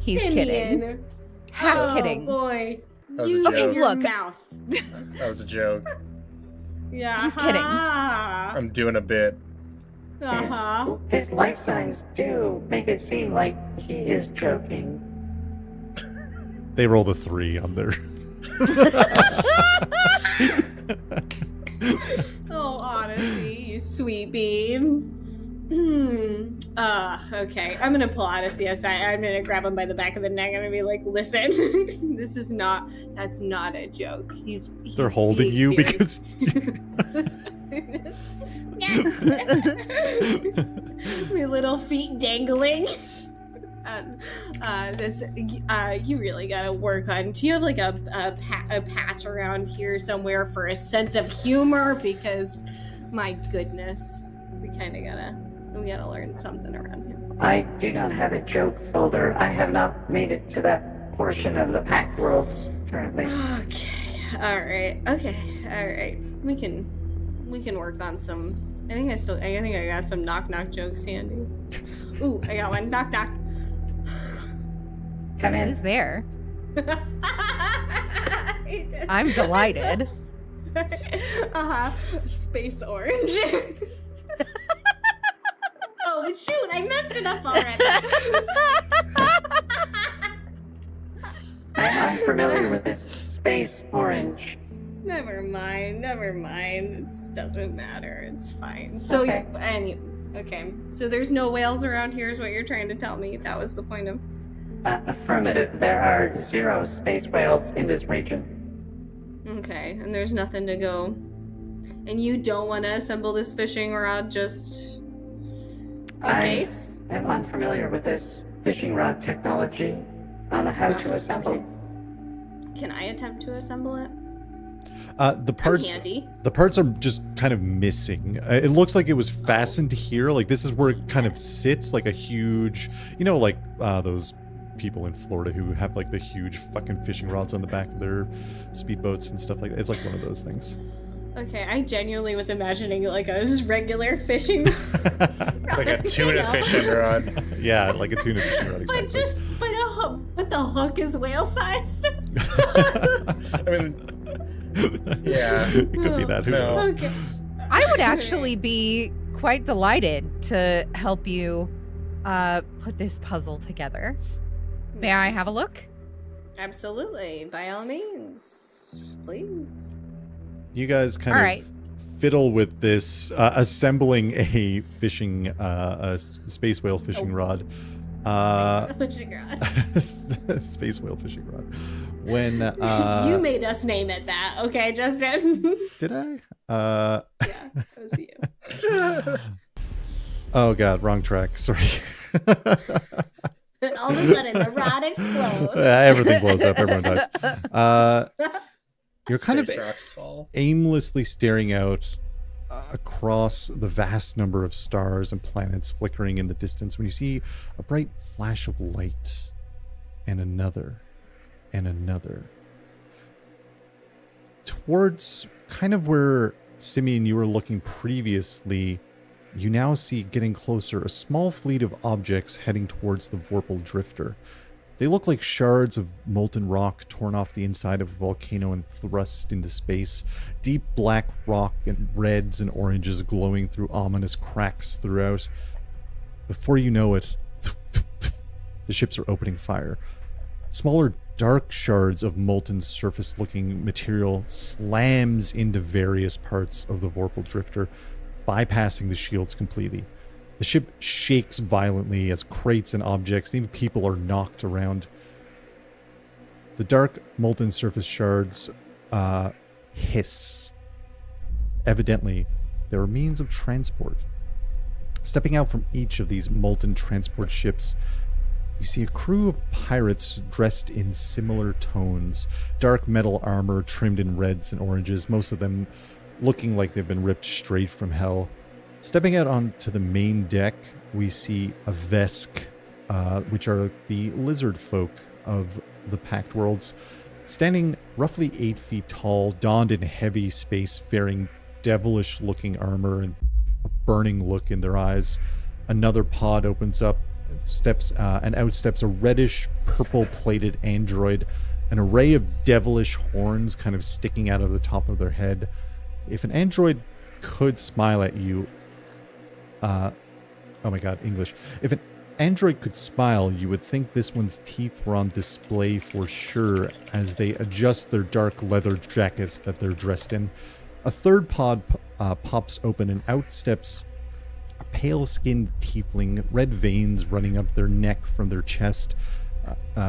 He's Simion. kidding. Half kidding. Oh boy. That was You a in joke. your Look. mouth. That was a joke. Yeah. He's kidding. I'm doing a bit. Uh-huh. His life signs do make it seem like he is joking. They rolled a 3 on their. Oh, Odyssey, you sweet bean. Okay. I'm gonna pull Odyssey aside. I'm gonna grab him by the back of the neck. I'm gonna be like, listen, that's not a joke. He's They're holding being you very- because. My little feet dangling. You really gotta work on. Do you have like a patch around here somewhere for a sense of humor? Because, my goodness, we gotta learn something around here. I do not have a joke folder. I have not made it to that portion of the Pact Worlds currently. Okay. All right. We can work on some. I think I got some knock jokes handy. Ooh, I got one. Knock. Come Who's in. there? I'm delighted. Space orange. Oh shoot! I messed it up already. I'm unfamiliar with this space orange. Never mind. It doesn't matter. It's fine. So, Okay. okay. So there's no whales around here, is what you're trying to tell me. That was the point of. Affirmative. There are 0 space whales in this region. Okay, and there's nothing to go. And you don't want to assemble this fishing rod just in case? I'm unfamiliar with this fishing rod technology. I don't know how to assemble. Okay. Can I attempt to assemble it? The parts. I'm handy. The parts are just kind of missing. It looks like it was fastened here. Like this is where it kind of sits, like a huge, like those people in Florida who have like the huge fucking fishing rods on the back of their speedboats and stuff like that. It's like one of those things. Okay, I genuinely was imagining like a regular fishing. It's like a tuna fishing rod. Yeah, like a tuna fishing rod. Exactly. But the hook is whale sized. I mean, yeah. It could be that. Who No. knows? Okay. I would actually be quite delighted to help you put this puzzle together. May I have a look? Absolutely, by all means, please. You guys kind All of right. fiddle with this, assembling a fishing, a space whale fishing rod. Fishing rod. Space whale fishing rod. When You made us name it that, okay, Justin? did I? Yeah, that was you. Oh god, wrong track. Sorry. And all of a sudden, the rod explodes. Everything blows up. Everyone dies. You're kind of Space rocks fall. aimlessly staring out across the vast number of stars and planets flickering in the distance when you see a bright flash of light and another and another. Towards kind of where Simion you were looking previously, you now see getting closer a small fleet of objects heading towards the vorpal drifter. They look like shards of molten rock torn off the inside of a volcano and thrust into space. Deep black rock and reds and oranges glowing through ominous cracks throughout. Before you know it, the ships are opening fire. Smaller dark shards of molten surface-looking material slams into various parts of the vorpal drifter, bypassing the shields completely. The ship shakes violently as crates and objects, even people, are knocked around. The dark molten surface shards hiss. Evidently, there are means of transport. Stepping out from each of these molten transport ships, you see a crew of pirates dressed in similar tones. Dark metal armor trimmed in reds and oranges, most of them looking like they've been ripped straight from hell. Stepping out onto the main deck, we see a Vesk, which are the lizard folk of the Pact Worlds, standing roughly 8 feet tall, donned in heavy space-faring, devilish-looking armor and a burning look in their eyes. Another pod opens up, and out steps a reddish, purple-plated android, an array of devilish horns kind of sticking out of the top of their head. If an android could smile at you, oh my god, English. If an android could smile, you would think this one's teeth were on display for sure as they adjust their dark leather jacket that they're dressed in. A third pod pops open and out steps a pale-skinned tiefling, red veins running up their neck from their chest.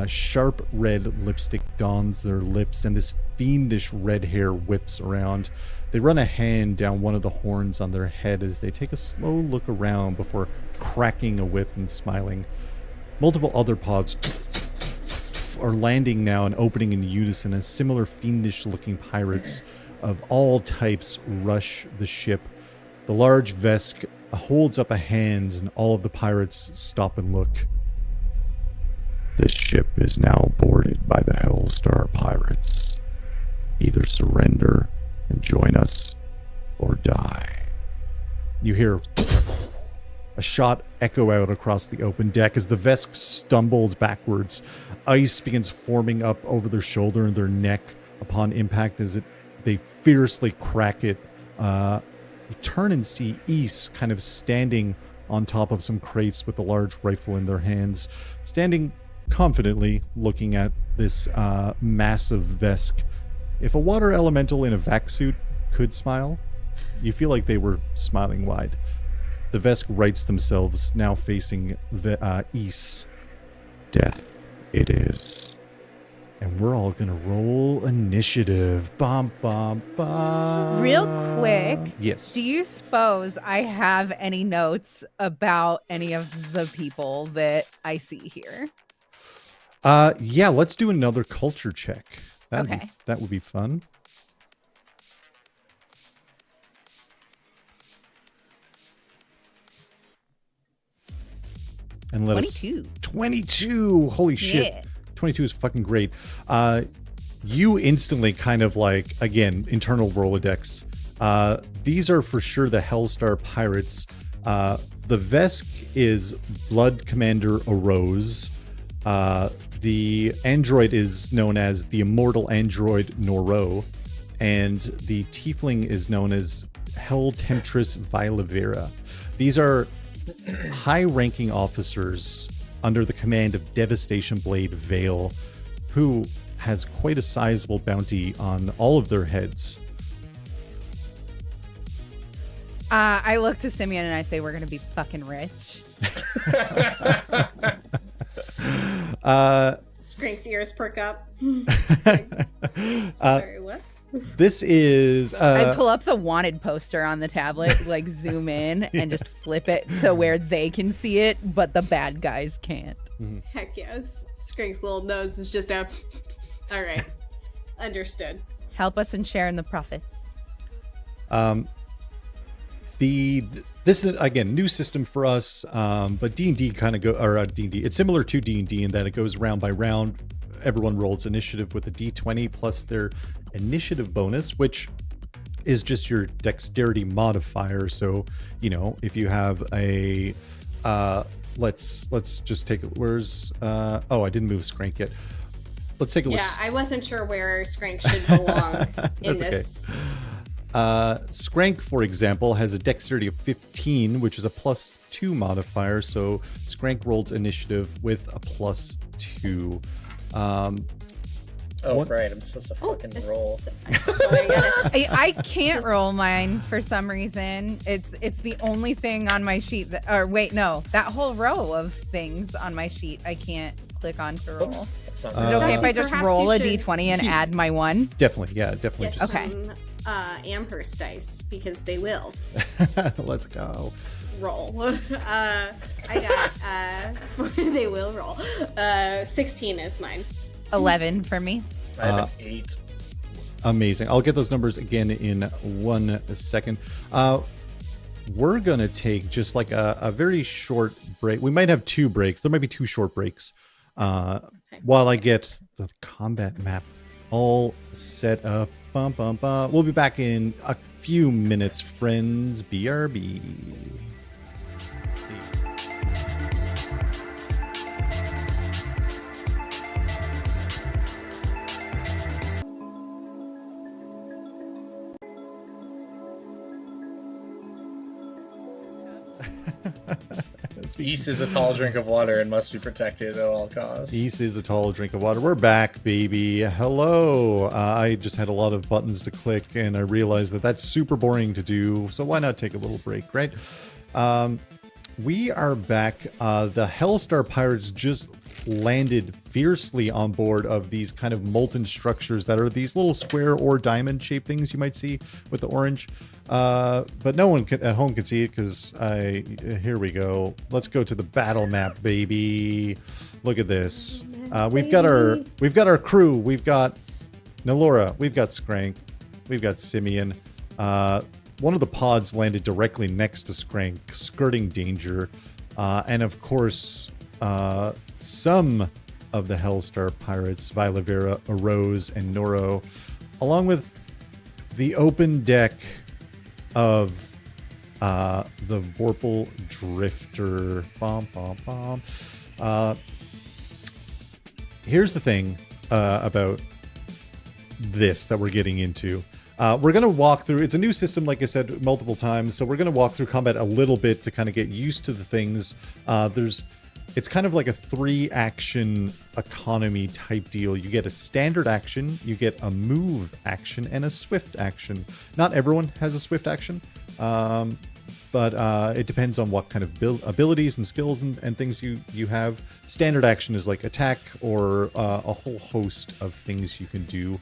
Sharp red lipstick dons their lips, and this fiendish red hair whips around. They run a hand down one of the horns on their head as they take a slow look around before cracking a whip and smiling. Multiple other pods are landing now and opening in unison as similar fiendish-looking pirates of all types rush the ship. The large Vesk holds up a hand and all of the pirates stop and look. This ship is now boarded by the Hellstar pirates. Either surrender and join us, or die. You hear a shot echo out across the open deck as the Vesk stumbles backwards. Ice begins forming up over their shoulder and their neck upon impact as they fiercely crack it. You turn and see Ys kind of standing on top of some crates with a large rifle in their hands, standing confidently looking at this massive Vesk. If a water elemental in a vac suit could smile, you feel like they were smiling wide. The Vesk rights themselves, now facing Ys. Death it is. And we're all gonna roll initiative. Bum, bum, bum. Real quick. Yes. Do you suppose I have any notes about any of the people that I see here? Yeah, let's do another culture check. Okay. That would be fun. And let 22. us 22. Holy shit. Yeah. 22 is fucking great. You instantly kind of like, again, internal Rolodex. These are for sure the Hellstar pirates. The Vesk is Blood Commander Arose. The android is known as the immortal android Noro, and the tiefling is known as Hell Temptress Vilevera. These are high-ranking officers under the command of Devastation Blade Vale, who has quite a sizable bounty on all of their heads. I look to Simion and I say, we're going to be fucking rich. Skrank's ears perk up. Sorry, what? This is I pull up the wanted poster on the tablet, like zoom in and just flip it to where they can see it, but the bad guys can't. Heck yes. Skrank's little nose is just a. All right, understood. Help us in sharing the profits. This is again new system for us, but D&D kind of D&D. It's similar to D&D in that it goes round by round. Everyone rolls initiative with a D20 plus their initiative bonus, which is just your dexterity modifier. So, you know, if you have a let's just take it. Where's I didn't move Skrank yet. Let's take a look. Yeah, I wasn't sure where Skrank should belong in this. Skrank, for example, has a dexterity of 15, which is a +2 modifier. So Skrank rolls initiative with a +2. Right. I'm supposed to fucking roll. Sorry, I can't roll mine for some reason. It's the only thing on my sheet that, or wait, no, that whole row of things on my sheet I can't click on to roll. Oops. That's not Is it okay if I Doxy, just perhaps roll a you should d20 and add my 1? Definitely, yeah, definitely. Get Just Okay. some Amherst dice because they will let's go. roll. I got they will roll. 16 is mine. 11 for me. I have an 8. Amazing. I'll get those numbers again in 1 second. We're gonna take just like a very short break. We might have 2 breaks. There might be 2 short breaks while I get the combat map all set up. We'll be back in a few minutes, friends. BRB. East is a tall drink of water and must be protected at all costs. East is a tall drink of water. We're back, baby. Hello. I just had a lot of buttons to click, and I realized that that's super boring to do, so why not take a little break, right? We are back. The Hellstar Pirates just landed fiercely on board of these kind of molten structures that are these little square or diamond shaped things you might see with the orange. But no one at home can see it because here we go. Let's go to the battle map, baby. Look at this. We've got our crew. We've got Nolora. We've got Skrank. We've got Simion. One of the pods landed directly next to Skrank, skirting danger. And of course, some of the Hellstar Pirates, Vilavera, Arose, and Noro, along with the open deck of the vorpal drifter. Here's the thing about this that we're getting into. We're going to walk through, it's a new system, like I said, multiple times, so we're going to walk through combat a little bit to kind of get used to the things. It's kind of like a 3-action economy type deal. You get a standard action, you get a move action, and a swift action. Not everyone has a swift action, but it depends on what kind of abilities and skills and things you have. Standard action is like attack or a whole host of things you can do.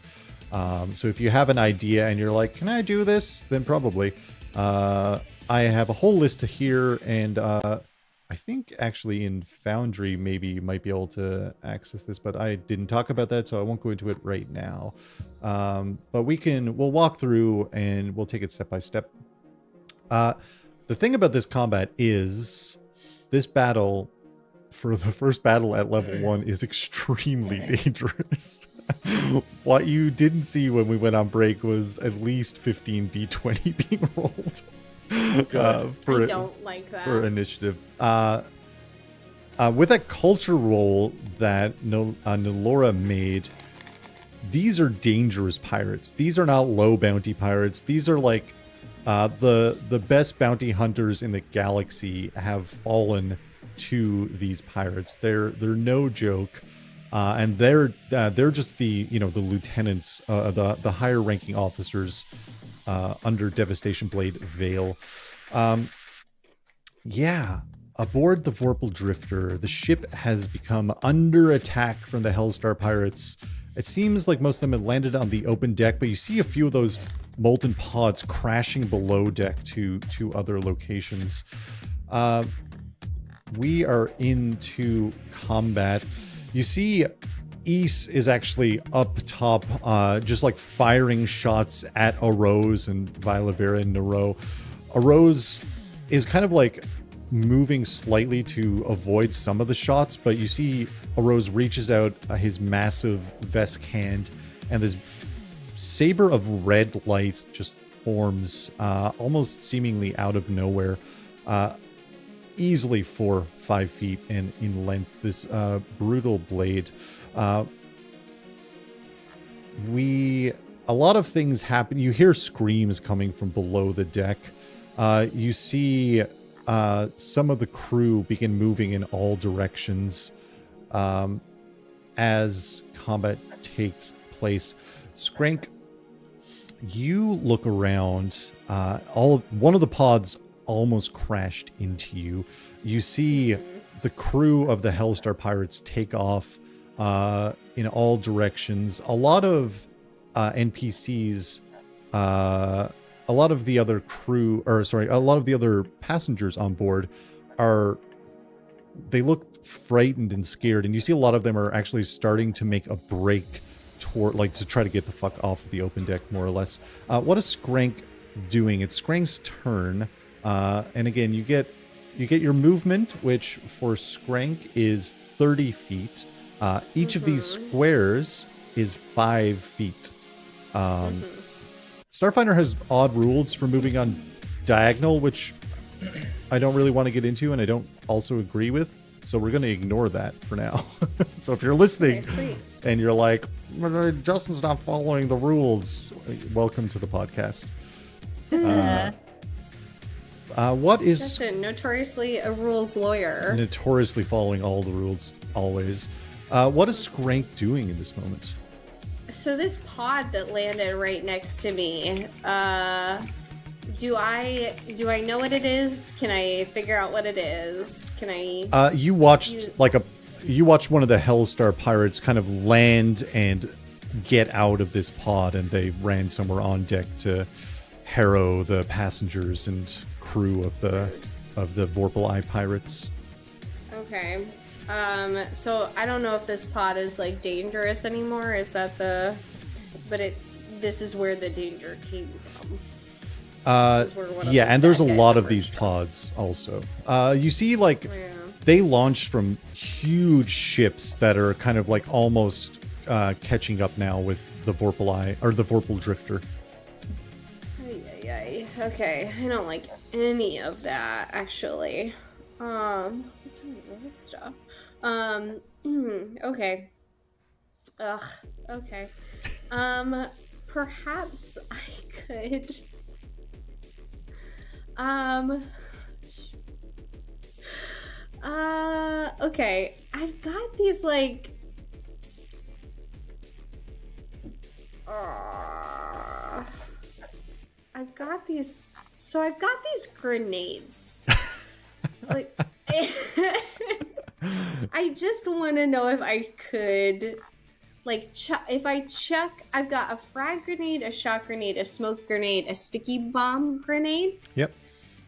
So if you have an idea and you're like, can I do this? Then probably. I have a whole list here, and I think actually in Foundry maybe you might be able to access this, but I didn't talk about that, so I won't go into it right now. But we'll walk through and we'll take it step by step. The thing about this combat is this battle, for the first battle at level 1, is extremely dangerous. What you didn't see when we went on break was at least 15 d20 being rolled. I don't like that. For initiative. With that culture roll that Nolora made, these are dangerous pirates. These are not low bounty pirates. These are like the best bounty hunters in the galaxy have fallen to these pirates. They're no joke. And they're just the lieutenants, the higher ranking officers under Devastation Blade Veil. Aboard the Vorpal Drifter, the ship has become under attack from the Hellstar Pirates. It seems like most of them have landed on the open deck, but you see a few of those molten pods crashing below deck to other locations. We are into combat. You see Ys is actually up top, just like firing shots at Arose and Vilavera and Nero. Arose is kind of like moving slightly to avoid some of the shots, but you see Arose reaches out his massive Vesk hand, and this saber of red light just forms almost seemingly out of nowhere. easily 4-5 feet in length. This brutal blade. A lot of things happen. You hear screams coming from below the deck. You see some of the crew begin moving in all directions as combat takes place. Skrank, you look around. One of the pods almost crashed into you. You see the crew of the Hellstar Pirates take off in all directions. A lot of NPCs, a lot of the other crew, a lot of the other passengers on board they look frightened and scared, and you see a lot of them are actually starting to make a break to try to get the fuck off of the open deck, more or less. What is Skrank doing? It's Skrank's turn, and again, you get your movement, which for Skrank is 30 feet. Each of these squares is 5 feet. Starfinder has odd rules for moving on diagonal, which I don't really want to get into, and I don't also agree with. So we're going to ignore that for now. So if you're listening and you're like, Justin's not following the rules, welcome to the podcast. What is Justin, notoriously a rules lawyer? Notoriously following all the rules, always. What is Skrank doing in this moment? So this pod that landed right next to me, do I know what it is? Can I figure out what it is? Can I? You watched one of the Hellstar Pirates kind of land and get out of this pod, and they ran somewhere on deck to harrow the passengers and crew of the Vorpal Eye Pirates. Okay. So I don't know if this pod is like dangerous anymore. Is that this is where the danger came from. And there's a lot of these pods also. You see, they launched from huge ships that are kind of like almost catching up now with the Vorpal Eye or the Vorpal Drifter. Okay, I don't like any of that actually. Stuff. Okay. Ugh. Okay. Perhaps I could. Okay. I've got these I've got these grenades. I just want to know if I could, if I check, I've got a frag grenade, a shot grenade, a smoke grenade, a sticky bomb grenade. Yep.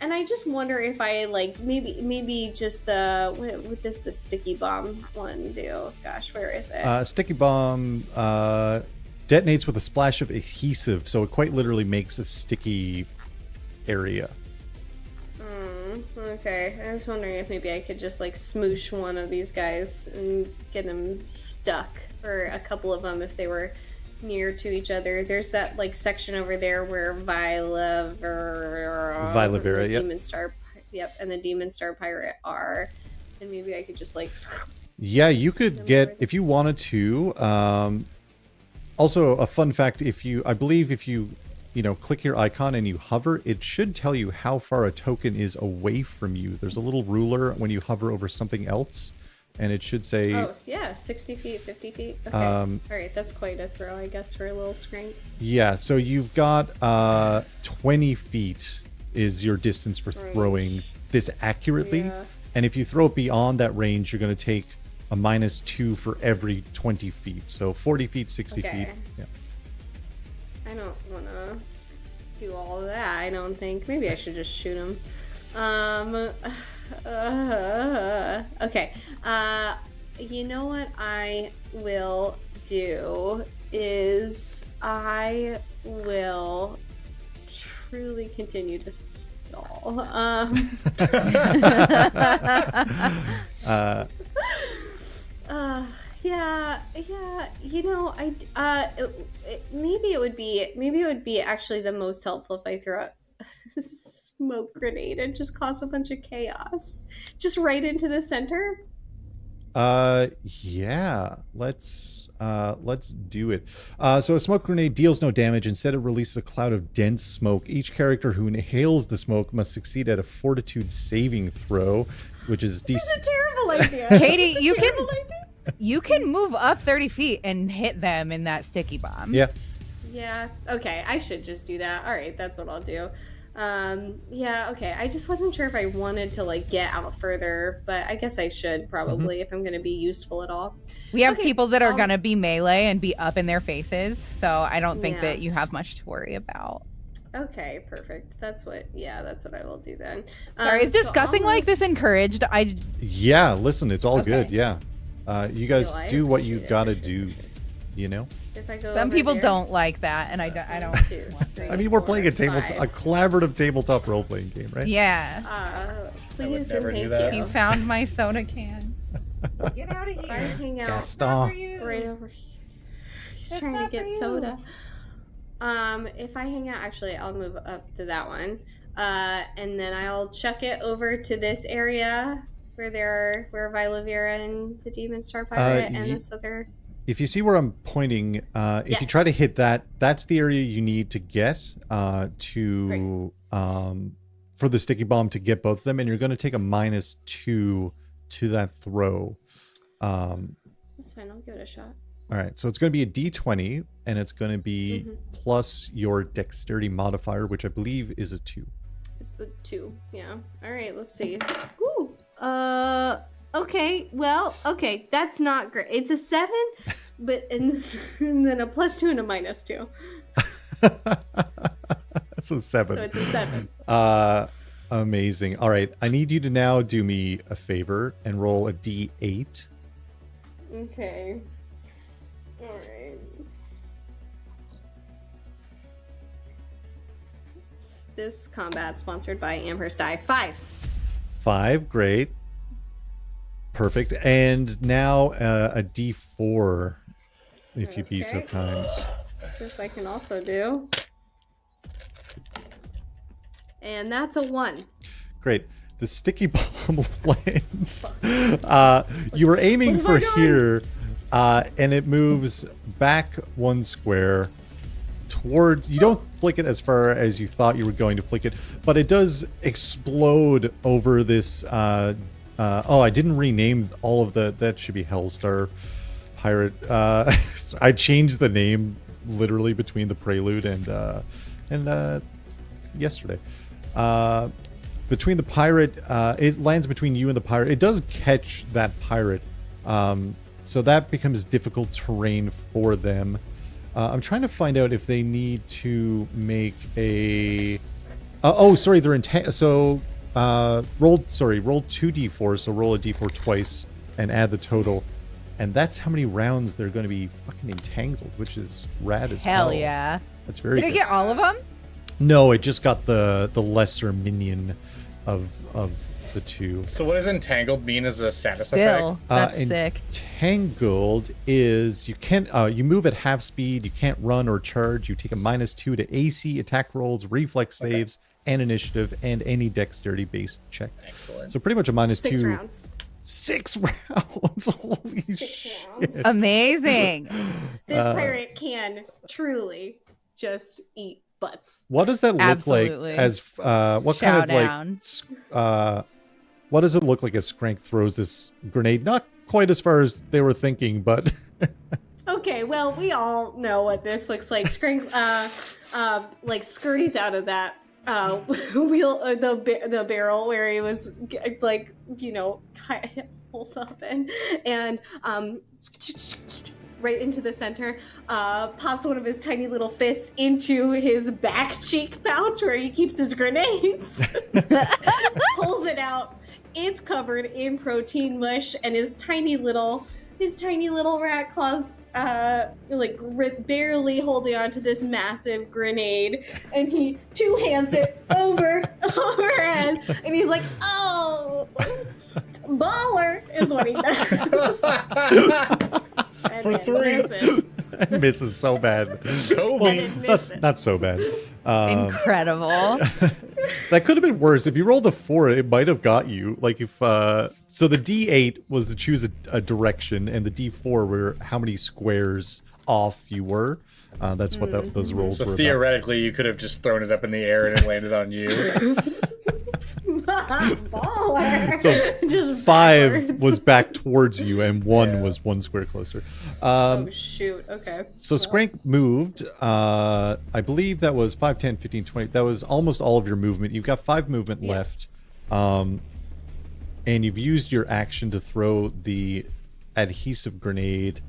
And I just wonder if I, maybe just what does the sticky bomb one do? Gosh, where is it? Sticky bomb detonates with a splash of adhesive, so it quite literally makes a sticky area. Okay, I was wondering if maybe I could just smoosh one of these guys and get them stuck, or a couple of them if they were near to each other. There's that section over there where Vila Vera, Demon Star, and the Demon Star Pirate are, and maybe I could just Yeah, you could get if you wanted to. Also, a fun fact: if you click your icon and you hover, it should tell you how far a token is away from you. There's a little ruler when you hover over something else, and it should say... Oh, yeah, 60 feet, 50 feet. Okay, all right, that's quite a throw, I guess, for a little Skrank. Yeah, so you've got 20 feet is your distance for throwing this accurately. Yeah. And if you throw it beyond that range, you're going to take a -2 for every 20 feet. So 40 feet, 60 feet. Yeah. I don't want to do all of that, I don't think. Maybe I should just shoot him. Okay. You know what I will do is I will truly continue to stall. Yeah. Maybe it would be actually the most helpful if I throw out smoke grenade and just cause a bunch of chaos? Just right into the center? Yeah. Let's do it. So a smoke grenade deals no damage. Instead, it releases a cloud of dense smoke. Each character who inhales the smoke must succeed at a fortitude saving throw, which is This is a terrible idea. Katie, you can move up 30 feet and hit them in that sticky bomb. Yeah. Yeah, okay, I should just do that. All right, that's what I'll do. Yeah, okay, I just wasn't sure if I wanted to, like, get out further, but I guess I should probably if I'm going to be useful at all. We have people that are going to be melee and be up in their faces, so I don't think Yeah. that you have much to worry about. Okay, perfect. That's what I will do then. Sorry, is so discussing I'll like this encouraged? Yeah, listen, it's all good. Okay. Yeah. You guys I do what you appreciate it, gotta appreciate do, you know? If I go Some over people there, don't like that, and I don't. 1, 2, 3, I mean, we're 4, playing a collaborative tabletop role-playing game, right? Yeah. Please never and do thank that. You you. found my soda can. Get out of If I here. hang out Gaston. right over here. He's That's trying to not get for you. soda. If I hang out, actually, I'll move up to that one. And then I'll chuck it over to this area where Vilavira and the Demon Star Pirate and this other. If you see where I'm pointing, if Yeah. you try to hit that, that's the area you need to get for the sticky bomb to get both of them, and you're going to take a -2 to that throw. That's fine. I'll give it a shot. All right, so it's going to be a D20, and it's going to be plus your dexterity modifier, which I believe is a 2. It's the 2. Yeah. All right. Let's see. Woo. Okay. Well. Okay. That's not great. It's a 7, but and then a +2 and a -2. That's a 7. So it's a 7. Amazing. All right, I need you to now do me a favor and roll a D8. Okay. All right. This combat sponsored by Amherst Die 5. 5, great. Perfect. And now a D4, if you'd be so Okay. kind. This I can also do. And that's a 1. Great. The sticky bomb lands. You were aiming What for have I done? here, and it moves back 1 square towards. You don't flick it as far as you thought you were going to flick it, but it does explode over this. I didn't rename all of the. That should be Hellstar Pirate. I changed the name literally between the prelude and yesterday. Between the pirate, it lands between you and the pirate. It does catch that pirate, so that becomes difficult terrain for them. I'm trying to find out if they need to make a. Sorry, they're so roll 2d4. So roll a d4 twice and add the total, and that's how many rounds they're going to be fucking entangled, which is rad as hell. Hell yeah. That's very. Did I good. get all of them? No, it just got the lesser minion of the 2. So what does entangled mean as a status Still, effect? that's sick. Entangled is you can't you move at half speed, you can't run or charge, you take a -2 to AC, attack rolls, reflex saves, and initiative, and any dexterity based check. Excellent. So pretty much a -2. 6 rounds. 6 rounds. Holy 6 shit. rounds. Amazing. This pirate can truly just eat butts. What does that look Absolutely. like as what Shout kind of down. what does it look like as Skrank throws this grenade? Not quite as far as they were thinking, but Okay, well, we all know what this looks like. Skrank, like scurries out of that wheel, the barrel where he was like, hold up and right into the center, pops one of his tiny little fists into his back cheek pouch where he keeps his grenades, pulls it out. It's covered in protein mush, and his tiny little rat claws, barely holding onto this massive grenade, and he two-hands it overhead, and he's like, "Oh, baller!" is what he does. And For then 3. misses. it misses so bad. Kobe. Well, that's not so bad. Incredible. That could have been worse. If you rolled a 4, it might have got you. Like if so the D8 was to choose a direction, and the D4 were how many squares off you were. That's what those rolls were So about. theoretically, you could have just thrown it up in the air and it landed on you. Baller. So Just 5 backwards. was back towards you, and 1 was 1 square closer. Oh shoot. Okay. So Skrank moved. I believe that was 5, 10, 15, 20. That was almost all of your movement. You've got 5 movement left. And you've used your action to throw the adhesive grenade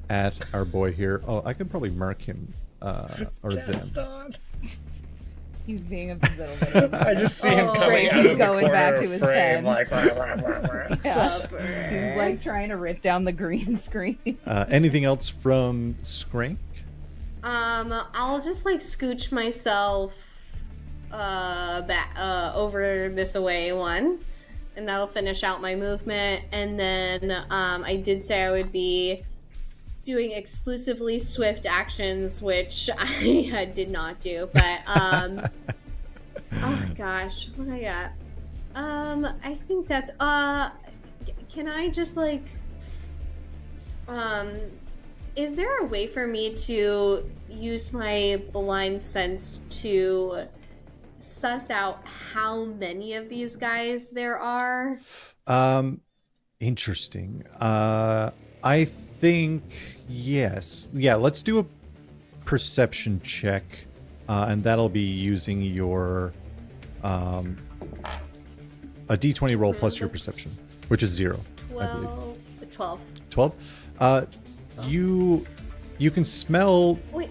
at our boy here. Oh, I could probably mark him or them. He's being a little bit of I just see him Oh, coming Frank, out he's of the going corner back of to his frame, pen. like. yeah. He's like trying to rip down the green screen. Anything else from Skrank? I'll just like scooch myself back over this away one, and that'll finish out my movement. And then I did say I would be doing exclusively swift actions, which I did not do. But oh gosh, what I got? I think that's can I just like is there a way for me to use my blind sense to suss out how many of these guys there are? Interesting. I think yes. Yeah, let's do a perception check, and that'll be using your a D20 roll plus your perception, which is 0. 12. 12. You can smell. Wait.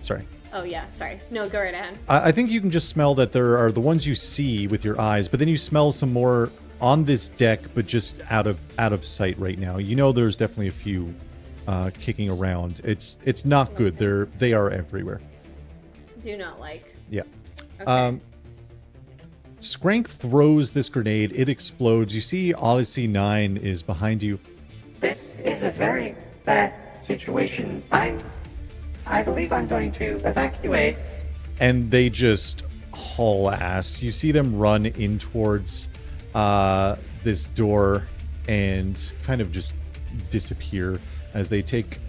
Sorry. Oh yeah, sorry. No, go right ahead. I think you can just smell that there are the ones you see with your eyes, but then you smell some more on this deck, but just out of sight right now. You know, there's definitely a few kicking around. It's not good. They are everywhere. Do not like. Yeah. Okay. Skrank throws this grenade. It explodes. You see Odyssey 9 is behind you. This is a very bad situation. I believe I'm going to evacuate. And they just haul ass. You see them run in towards this door and kind of just disappear as they take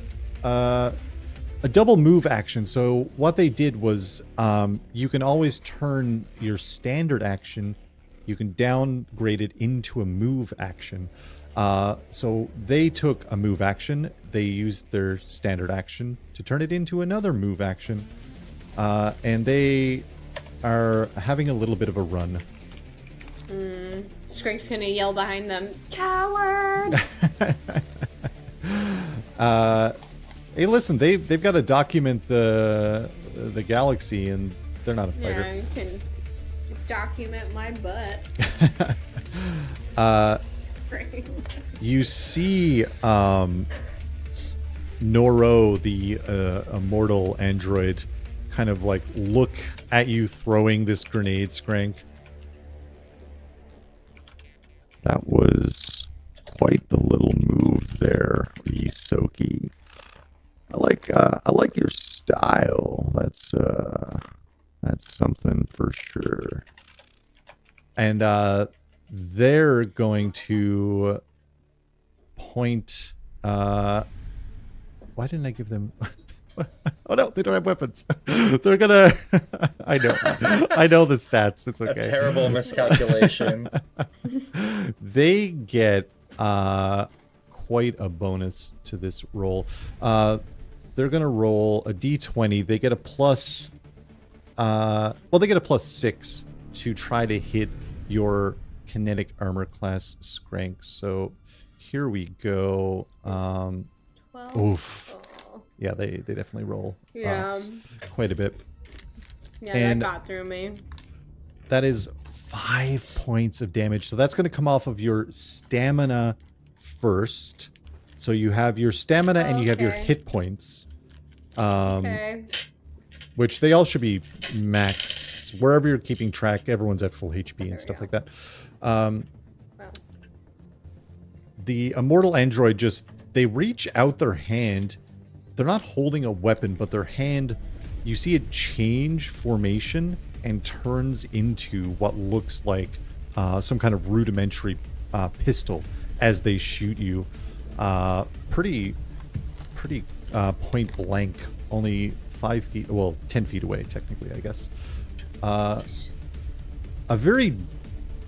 a double move action. So what they did was you can always turn your standard action, you can downgrade it into a move action. So they took a move action, they used their standard action to turn it into another move action, and they are having a little bit of a run. Skrank's gonna yell behind them, "Coward!" Hey, listen, they've got to document the galaxy, and they're not a fighter. Yeah, you can document my butt. Skrank. You see Noro, the immortal android, kind of like look at you throwing this grenade, Skrank. That was quite the little move there, Isoki. I like your style. That's something for sure. And they're going to point. Why didn't I give them? Oh no, they don't have weapons. They're gonna. I know the stats. It's A okay. terrible miscalculation. They get quite a bonus to this roll. They're gonna roll a d20. They get a plus. They get a plus 6 to try to hit your kinetic armor class, Skrank. So here we go. 12. Oof. Oh. Yeah, they definitely roll Yeah. quite a bit. Yeah, And- that got through me. That is 5 points of damage. So that's going to come off of your stamina first. So you have your stamina and you have your Okay. hit points. Okay. Which they all should be max. Wherever you're keeping track, everyone's at full HP and stuff like that. Well, The immortal android just, they reach out their hand. They're not holding a weapon, but their hand you see it change formation and turns into what looks like some kind of rudimentary pistol as they shoot you. Pretty point blank, only 5 feet, well, 10 feet away, technically, I guess. A very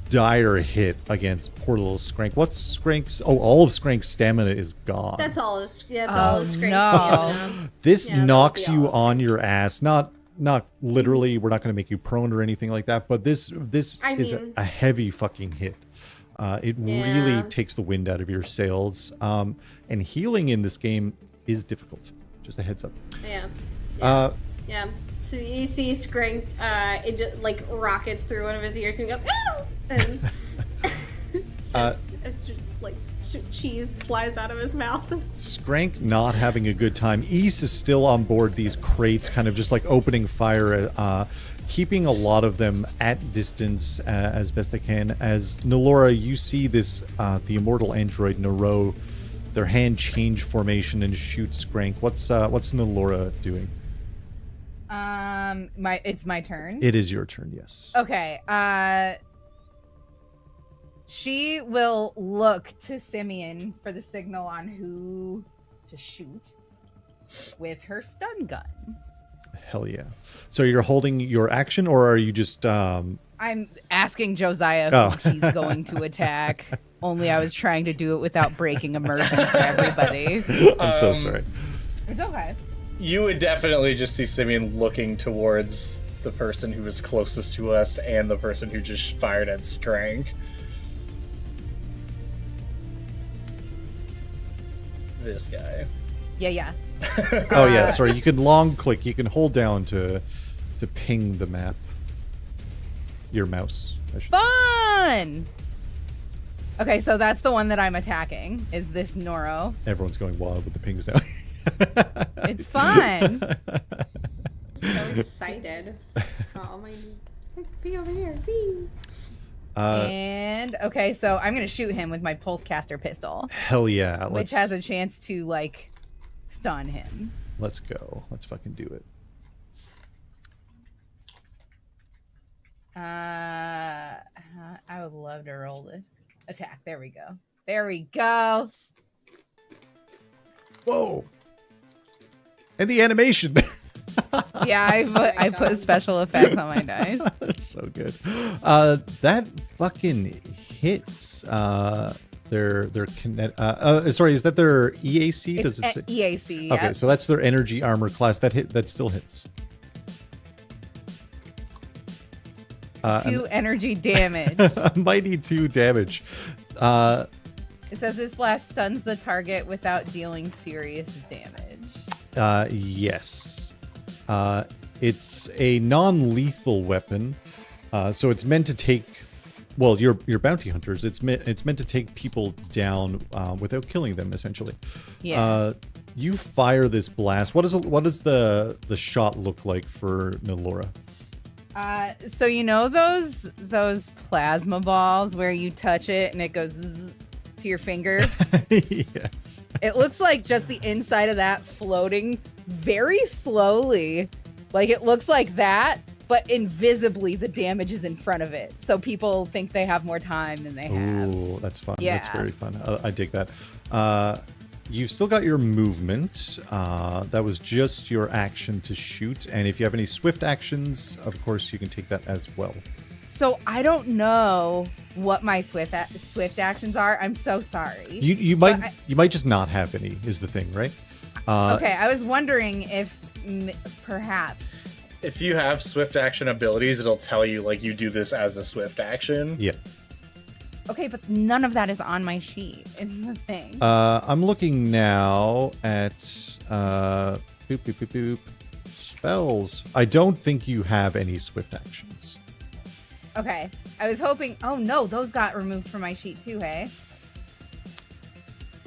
dire hit against poor little Skrank. What's Skrank's? Oh, all of Skrank's stamina is gone. That's all of Skrank's no. stamina. This Yeah, knocks that'll be you all on your Skrank's. ass. Not literally. We're not going to make you prone or anything like that. But this is a heavy fucking hit. It really takes the wind out of your sails. And healing in this game is difficult. Just a heads up. Yeah. Yeah. So you see Skrank, it just, like rockets through one of his ears and he goes, "Ah!" and just like cheese flies out of his mouth. Skrank not having a good time. East is still on board these crates, kind of just like opening fire, keeping a lot of them at distance as best they can. As Nolora, you see this, the immortal android Nero, their hand change formation and shoot Skrank. What's Nolora doing? It's my turn. It is your turn, yes. Okay. She will look to Simion for the signal on who to shoot with her stun gun. Hell yeah. So you're holding your action, or are you just I'm asking Josiah who he's going to attack. Only I was trying to do it without breaking immersion for everybody. I'm so sorry. It's okay. You would definitely just see Simion looking towards the person who was closest to us and the person who just fired at Skrank. This guy. Yeah. Oh yeah, sorry. You can long click. You can hold down to ping the map. Your mouse. I should say. Fun! Okay, so that's the one that I'm attacking, is this Noro. Everyone's going wild with the pings now. It's fun. So excited. Oh my, be over here. Be. And okay, so I'm gonna shoot him with my pulsecaster pistol, Hell yeah. which has a chance to like stun him. Let's go. Let's fucking do it. I would love to roll this attack. There we go. There we go. Whoa. And the animation. Yeah, I put special effects on my dice. That's so good. That fucking hits their sorry, is that their EAC? Does it say EAC? Okay, Yep. so that's their energy armor class. That still hits. 2 energy damage. Mighty 2 damage. It says this blast stuns the target without dealing serious damage. Yes. It's a non-lethal weapon, so it's meant to take. Well, your bounty hunters. It's meant to take people down without killing them, essentially. Yeah. You fire this blast. What does the shot look like for Nolora? So you know those plasma balls where you touch it and it goes zzz to your finger? Yes. It looks like just the inside of that floating very slowly. Like it looks like that, but invisibly the damage is in front of it. So people think they have more time than they have. Ooh, that's fun. Yeah. That's very fun. I dig that. You've still got your movement. That was just your action to shoot. And if you have any swift actions, of course, you can take that as well. So I don't know what my swift actions are. I'm so sorry. You might just not have any, is the thing, right? Okay, I was wondering if perhaps. If you have swift action abilities, it'll tell you like you do this as a swift action. Yeah. Okay, but none of that is on my sheet, is the thing. I'm looking now at boop, boop, boop, boop, spells. I don't think you have any swift actions. Okay, I was hoping. Oh no, those got removed from my sheet too. Hey.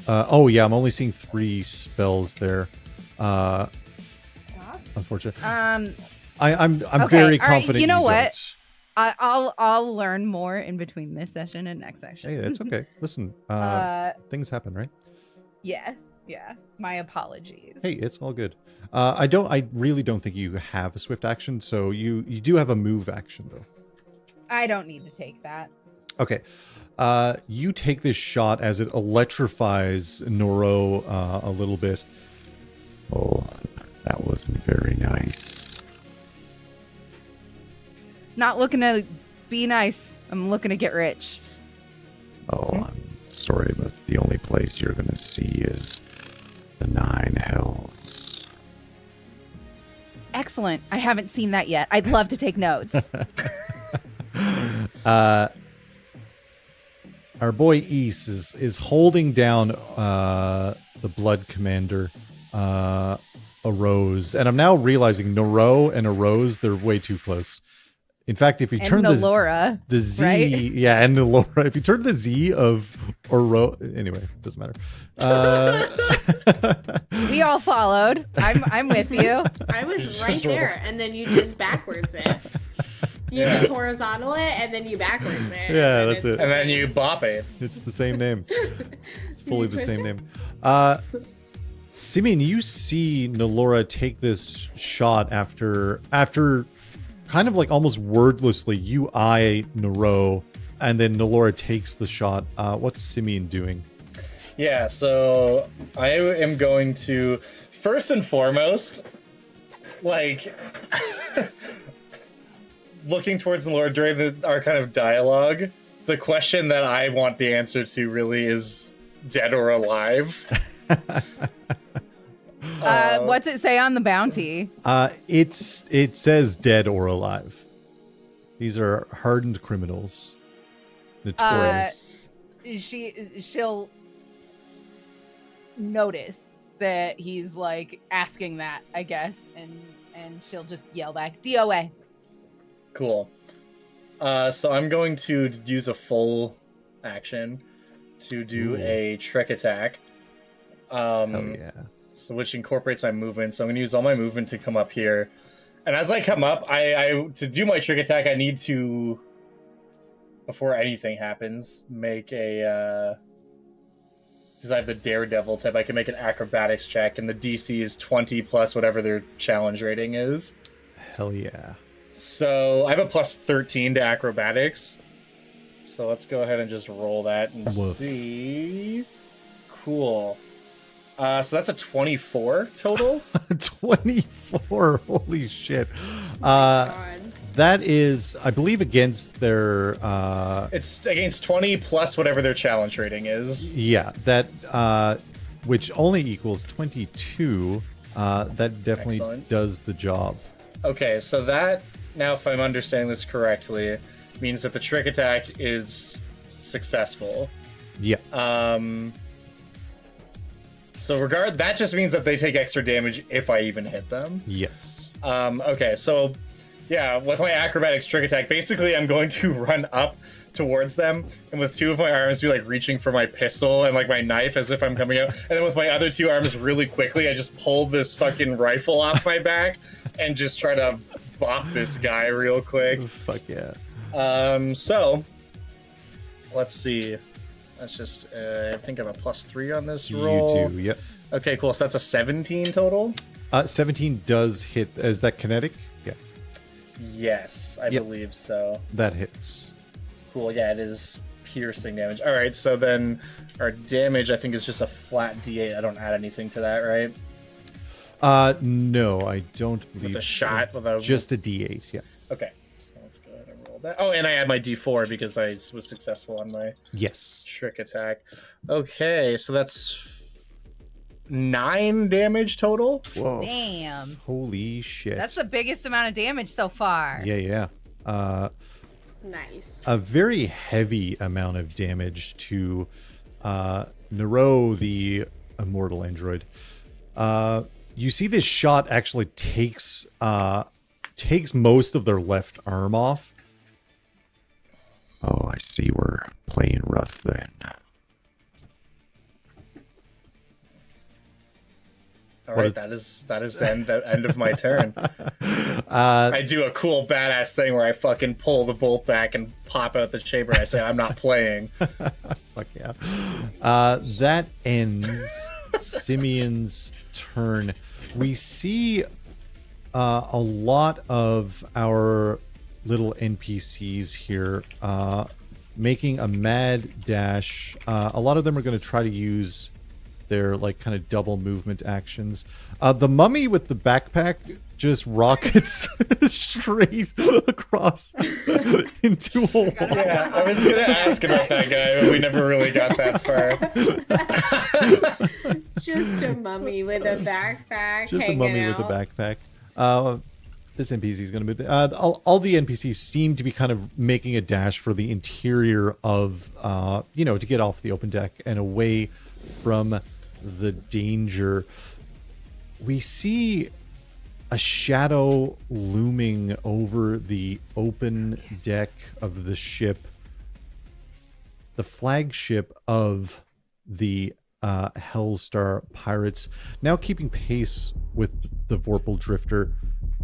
Oh yeah, I'm only seeing 3 spells there. Unfortunately. I'm Okay, very all right, confident. you know what? Don't. I'll learn more in between this session and next session. Hey, it's okay. Listen, things happen, right? Yeah. Yeah, my apologies. Hey, it's all good. I really don't think you have a swift action, so you do have a move action though. I don't need to take that. Okay. You take this shot as it electrifies Noro a little bit. Oh, that wasn't very nice. Not looking to be nice. I'm looking to get rich. Oh, I'm sorry, but the only place you're gonna see is the 9 hells. Excellent. I haven't seen that yet. I'd love to take notes. Our boy East is holding down the Blood Commander, a Rose, and I'm now realizing Noro and a Rose, they're way too close. In fact, if you turn Nolora, the Z, right? yeah, and Nolora, if you turn the Z of Oro, anyway, doesn't matter. We all followed. I'm with you. I was right there, and then you just backwards it. You just horizontal it, and then you backwards it. Yeah, and that's it. And then you bop it. It's the same name. It's fully the same name. Simion, you see Nolora take this shot after kind of like almost wordlessly, you eye Noro, and then Nolora takes the shot. What's Simion doing? Yeah, so I am going to, first and foremost, like, looking towards Nolora during our kind of dialogue, the question that I want the answer to really is dead or alive. What's it say on the bounty? It says dead or alive. These are hardened criminals. Notorious. She'll notice that he's like asking that, I guess, and she'll just yell back, DOA. Cool. So I'm going to use a full action to do a trick attack. Hell yeah. So which incorporates my movement. So I'm going to use all my movement to come up here. And as I come up, I to do my trick attack, I need to, before anything happens, make a, because I have the Daredevil type, I can make an acrobatics check, and the DC is 20 plus whatever their challenge rating is. Hell yeah. So I have a plus 13 to acrobatics. So let's go ahead and just roll that and see. Cool. So that's a 24 total. 24. Holy shit. That is, I believe, against their. It's against 20 plus whatever their challenge rating is. Yeah, that which only equals 22. That definitely Excellent. does the job. Okay, so that, now if I'm understanding this correctly, means that the trick attack is successful. Yeah. So that just means that they take extra damage if I even hit them. Yes. Okay, so yeah, with my acrobatics trick attack, basically I'm going to run up towards them, and with two of my arms be like reaching for my pistol and like my knife as if I'm coming out, and then with my other two arms really quickly I just pull this fucking rifle off my back and just try to bop this guy real quick. Fuck yeah. So let's see. That's just I think I have a +3 on this roll. You do, yep. Okay, cool. So that's a 17 total. 17 does hit. Is that kinetic? Yeah. Yes, I believe so. That hits. Cool. Yeah, it is piercing damage. All right, so then our damage I think is just a flat D8. I don't add anything to that, right? No, I don't believe. With a shot, just a D8. Yeah. Okay. So let's go ahead and roll that. Oh, and I add my D4 because I was successful on my trick attack. Okay, so that's 9 damage total. Whoa. Damn. Holy shit. That's the biggest amount of damage so far. Yeah. Nice. A very heavy amount of damage to Nero, the immortal android. You see this shot actually takes most of their left arm off. Oh, I see we're playing rough then. All right, that is then the end of my turn. I do a cool badass thing where I fucking pull the bolt back and pop out the chamber. I say, I'm not playing. Fuck Fuck yeah. That ends Simion's turn. We see a lot of our little NPCs here making a mad dash. A lot of them are going to try to use their like kind of double movement actions. The mummy with the backpack just rockets straight across into a wall. Yeah, I was gonna ask about that guy, but we never really got that far. Just a mummy with a backpack. Just a hanging mummy out. with a backpack. This NPC is going to move. All the NPCs seem to be kind of making a dash for the interior of, to get off the open deck and away from the danger. We see a shadow looming over the open deck of the ship, the flagship of the Hellstar Pirates, now keeping pace with the Vorpal Drifter,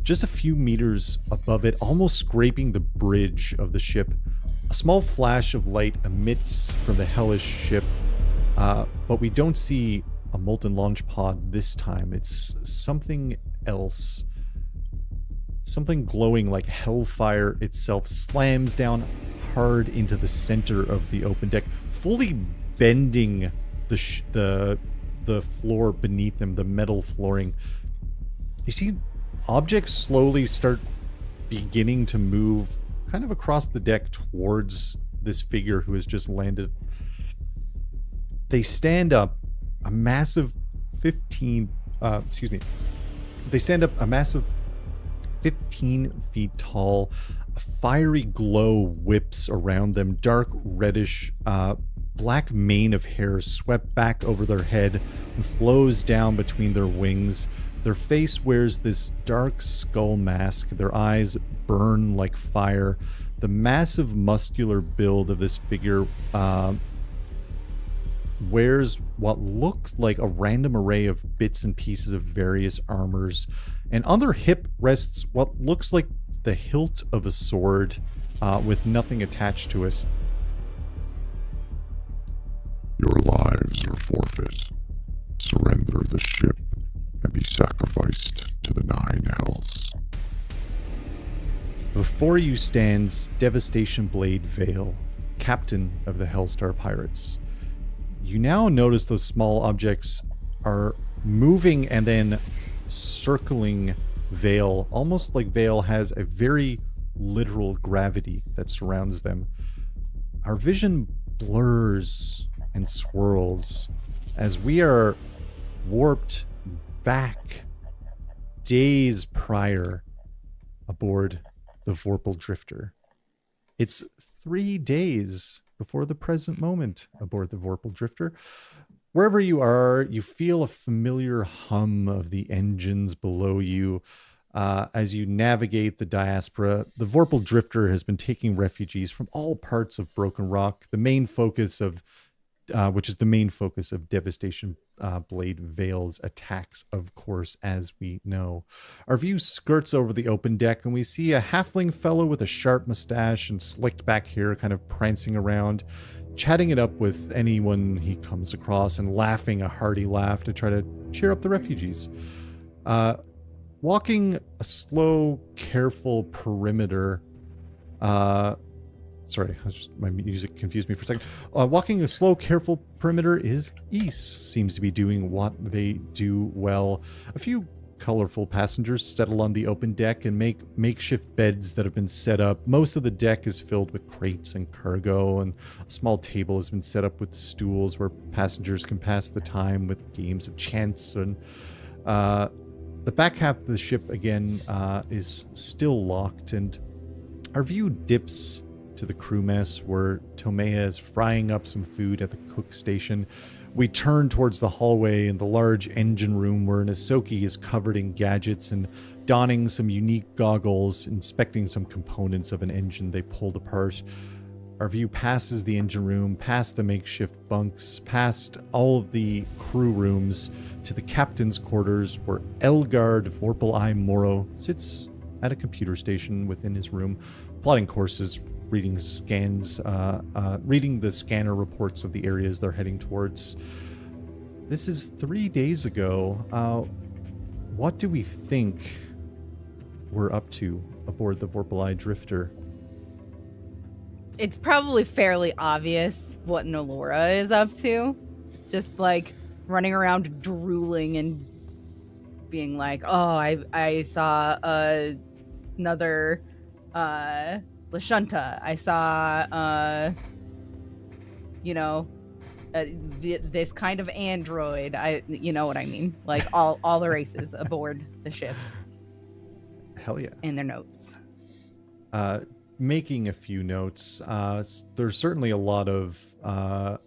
just a few meters above it, almost scraping the bridge of the ship. A small flash of light emits from the hellish ship, but we don't see a molten launch pod this time. It's something else. Something glowing like hellfire itself slams down hard into the center of the open deck, fully bending the floor beneath them, the metal flooring. You see objects slowly start beginning to move kind of across the deck towards this figure who has just landed. They stand up a massive 15 feet tall. A fiery glow whips around them. Dark reddish black mane of hair swept back over their head and flows down between their wings. Their face wears this dark skull mask. Their eyes burn like fire. The massive muscular build of this figure wears what looks like a random array of bits and pieces of various armors. And on their hip rests what looks like the hilt of a sword with nothing attached to it. Your lives are forfeit. Surrender the ship and be sacrificed to the 9 hells. Before you stands Devastation Blade Vale, captain of the Hellstar Pirates. You now notice those small objects are moving and then circling Vale, almost like Vale has a very literal gravity that surrounds them. Our vision blurs and swirls as we are warped back days prior aboard the Vorpal Drifter. It's 3 days before the present moment aboard the Vorpal Drifter. Wherever you are, you feel a familiar hum of the engines below you as you navigate the diaspora. The Vorpal Drifter has been taking refugees from all parts of Broken Rock, the main focus of which is the main focus of Devastation Blade Vale's attacks, of course, as we know. Our view skirts over the open deck, and we see a halfling fellow with a sharp mustache and slicked back hair kind of prancing around, chatting it up with anyone he comes across and laughing a hearty laugh to try to cheer up the refugees. Walking a slow, careful perimeter... Sorry, my music confused me for a second. Walking a slow, careful perimeter is East. Seems to be doing what they do well. A few colorful passengers settle on the open deck and make makeshift beds that have been set up. Most of the deck is filled with crates and cargo, and a small table has been set up with stools where passengers can pass the time with games of chance. And the back half of the ship, again, is still locked, and our view dips to the crew mess where Nomae is frying up some food at the cook station. We turn towards the hallway in the large engine room where Nasoki is covered in gadgets and donning some unique goggles, inspecting some components of an engine they pulled apart. Our view passes the engine room, past the makeshift bunks, past all of the crew rooms, to the captain's quarters where Elgard Vorpal Eye Moro sits at a computer station within his room, plotting courses, reading scans, reading the scanner reports of the areas they're heading towards. This is 3 days ago. What do we think we're up to aboard the Vorpal Drifter? It's probably fairly obvious what Nolora is up to. Just like running around drooling and being like, oh, I saw another Lashunta. I saw, this kind of android. You know what I mean? Like all the races aboard the ship. Hell yeah. And their notes. Making a few notes. There's certainly a lot of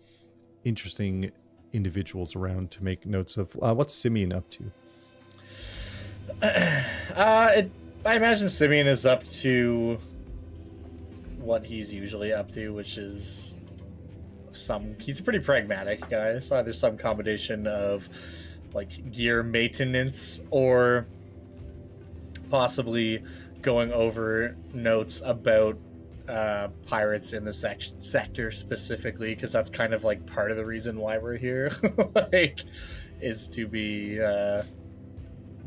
interesting individuals around to make notes of. What's Simion up to? I imagine Simion is up to what he's usually up to, which is he's a pretty pragmatic guy, so either some combination of like gear maintenance or possibly going over notes about pirates in the sector specifically, because that's kind of like part of the reason why we're here, like, is to be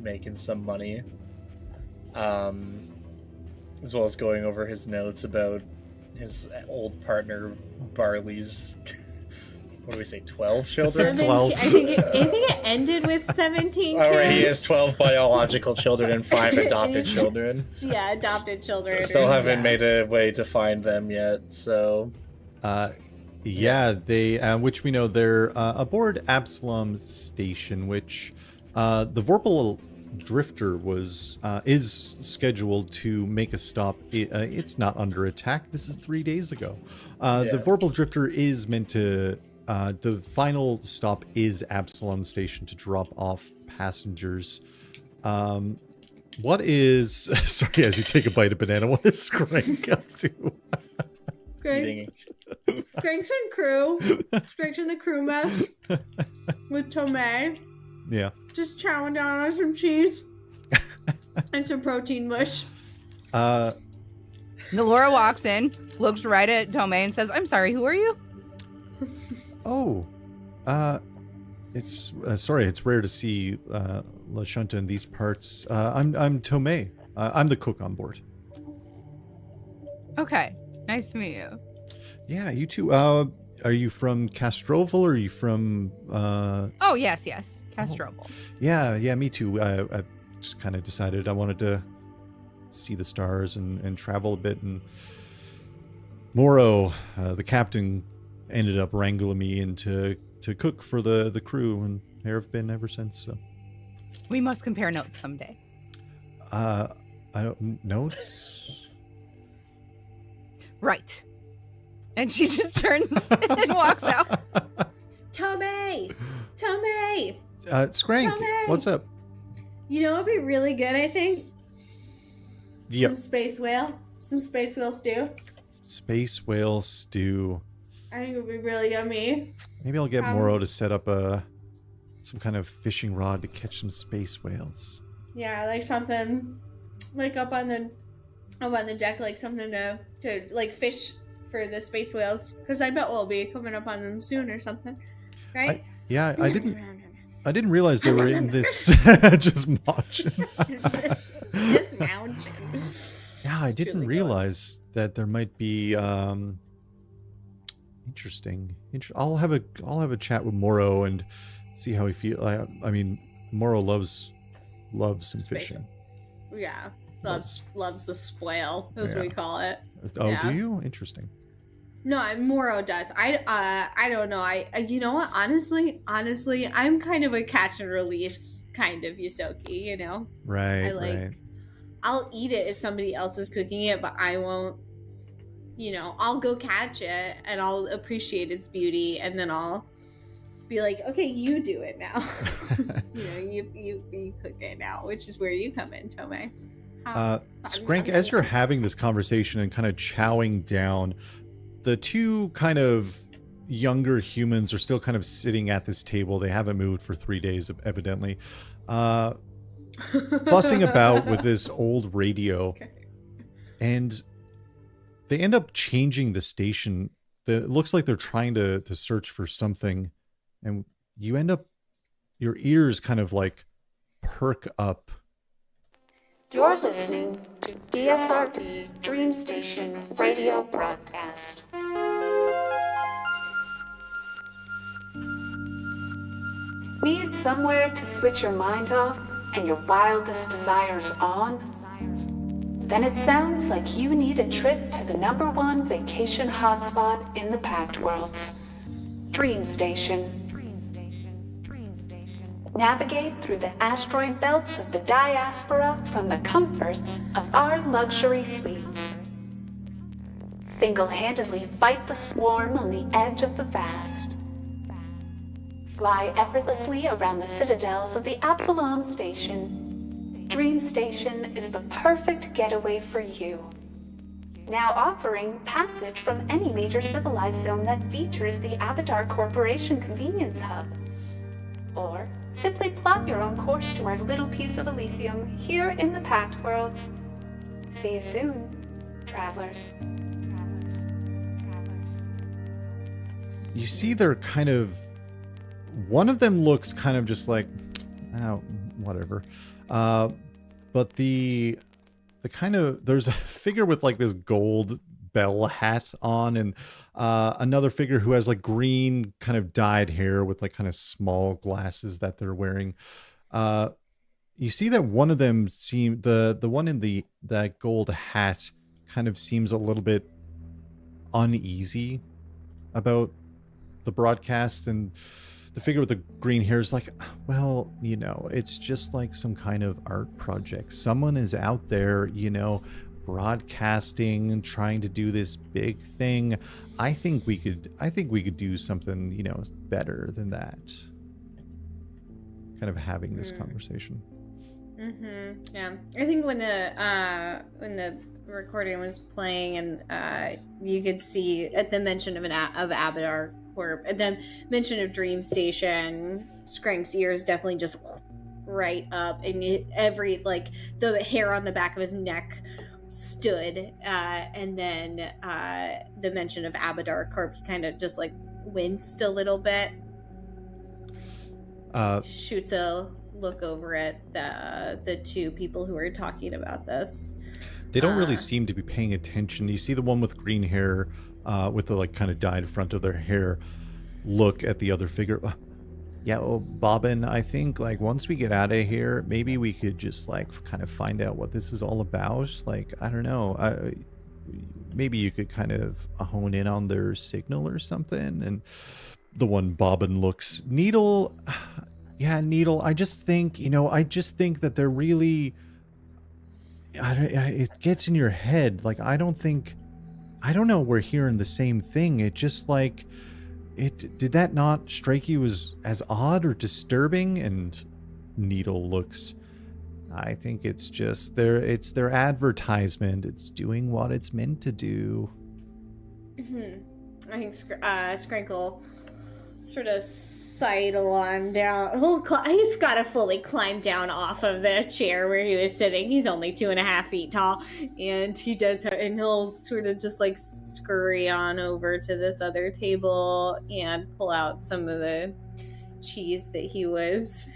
making some money, as well as going over his notes about his old partner Barley's, what do we say, 12 children? 12. I think it ended with 17 kids. Already he has 12 biological children and 5 adopted children. Yeah, adopted children. Still haven't made a way to find them yet, so... Yeah, they, which we know they're aboard Absalom Station, which the Vorpal Drifter is scheduled to make a stop. It's not under attack. This is 3 days ago. The Vorpal Drifter is meant to... the final stop is Absalom Station to drop off passengers. What is... Sorry, as you take a bite of banana, what is Skrank up to? Skrank's and crew. Skrank's in the crew mess with Nomae. Yeah. Just chowing down on some cheese and some protein mush. Nolora walks in, looks right at Nomae and says, I'm sorry, who are you? Oh, it's sorry. It's rare to see Lashunta in these parts. I'm Nomae. I'm the cook on board. Okay, nice to meet you. Yeah, you too. Are you from Castroval or are you from? Oh yes, Castroval. Yeah, me too. I just kind of decided I wanted to see the stars and travel a bit. And Moro, the captain, ended up wrangling me in to cook for the crew, and there have been ever since. So we must compare notes someday. I don't notes. Right. And she just turns and walks out. Nomae! Skrank, Nomae! what's up? You know what would be really good, I think? Yep. Some space whale stew. Space whale stew. I think it would be really yummy. Maybe I'll get Moro to set up some kind of fishing rod to catch some space whales. Yeah, like something like up on the deck, like something to like fish for the space whales, because I bet we'll be coming up on them soon or something, right? I didn't realize they were in this. Just munching. Just mountain. Yeah, I didn't really realize that there might be interesting. I'll have a chat with Moro and see how he feels. I mean, Moro loves some fishing. Yeah, loves the spoil, as we call it. Oh, yeah. Do you? Interesting. No, Moro does. I don't know. You know what? Honestly, I'm kind of a catch and release kind of Yusoki. You know. Right. Right. I'll eat it if somebody else is cooking it, but I won't. You know, I'll go catch it and I'll appreciate its beauty, and then I'll be like, okay, you do it now. You know, you cook it now, which is where you come in, Nomae. Skrank, as you're having this conversation and kind of chowing down, the two kind of younger humans are still kind of sitting at this table. They haven't moved for 3 days, evidently. fussing about with this old radio. Okay. And they end up changing the station. It looks like they're trying to search for something. And you end up, your ears kind of like perk up. You're listening to DSRP Dream Station radio broadcast. Need somewhere to switch your mind off and your wildest desires on? Then it sounds like you need a trip to the #1 vacation hotspot in the Pact Worlds, Dream Station. Navigate through the asteroid belts of the diaspora from the comforts of our luxury suites. Single-handedly fight the swarm on the edge of the vast. Fly effortlessly around the citadels of the Absalom Station. Dream Station is the perfect getaway for you. Now offering passage from any major civilized zone that features the Abadar Corporation Convenience Hub. Or simply plot your own course to our little piece of Elysium here in the Pact Worlds. See you soon, travelers. You see they're kind of, one of them looks kind of just like, oh, whatever. But the kind of, there's a figure with like this gold bell hat on, and another figure who has like green kind of dyed hair with like kind of small glasses that they're wearing. You see that one of them the one in that gold hat kind of seems a little bit uneasy about the broadcast, and the figure with the green hair is like, well, you know, it's just like some kind of art project. Someone is out there, you know, broadcasting and trying to do this big thing. I think we could do something, you know, better than that. Kind of having this conversation. Yeah, I think when the recording was playing, and you could see at the mention of Abadar Corp, at the mention of Dream Station, Skrank's ears definitely just right up, and every like the hair on the back of his neck stood, and then the mention of Abadar Corp, he kind of just like winced a little bit. Shoots a look over at the two people who are talking about this. They don't really seem to be paying attention. You see the one with green hair, with the like kind of dyed front of their hair, look at the other figure. Yeah, well, Bobbin, I think like once we get out of here, maybe we could just like kind of find out what this is all about. Like, I don't know. Maybe you could kind of hone in on their signal or something. And the one Bobbin looks, Needle. Yeah, Needle. I just think that they're really, it gets in your head. Like, I don't know we're hearing the same thing. It just like, did that not strike you as odd or disturbing? And Needle looks, I think it's just it's their advertisement. It's doing what it's meant to do. I think Skrankle sort of sidle on down. He's got to fully climb down off of the chair where he was sitting. He's only 2.5 feet tall, and he'll sort of just like scurry on over to this other table and pull out some of the cheese that he was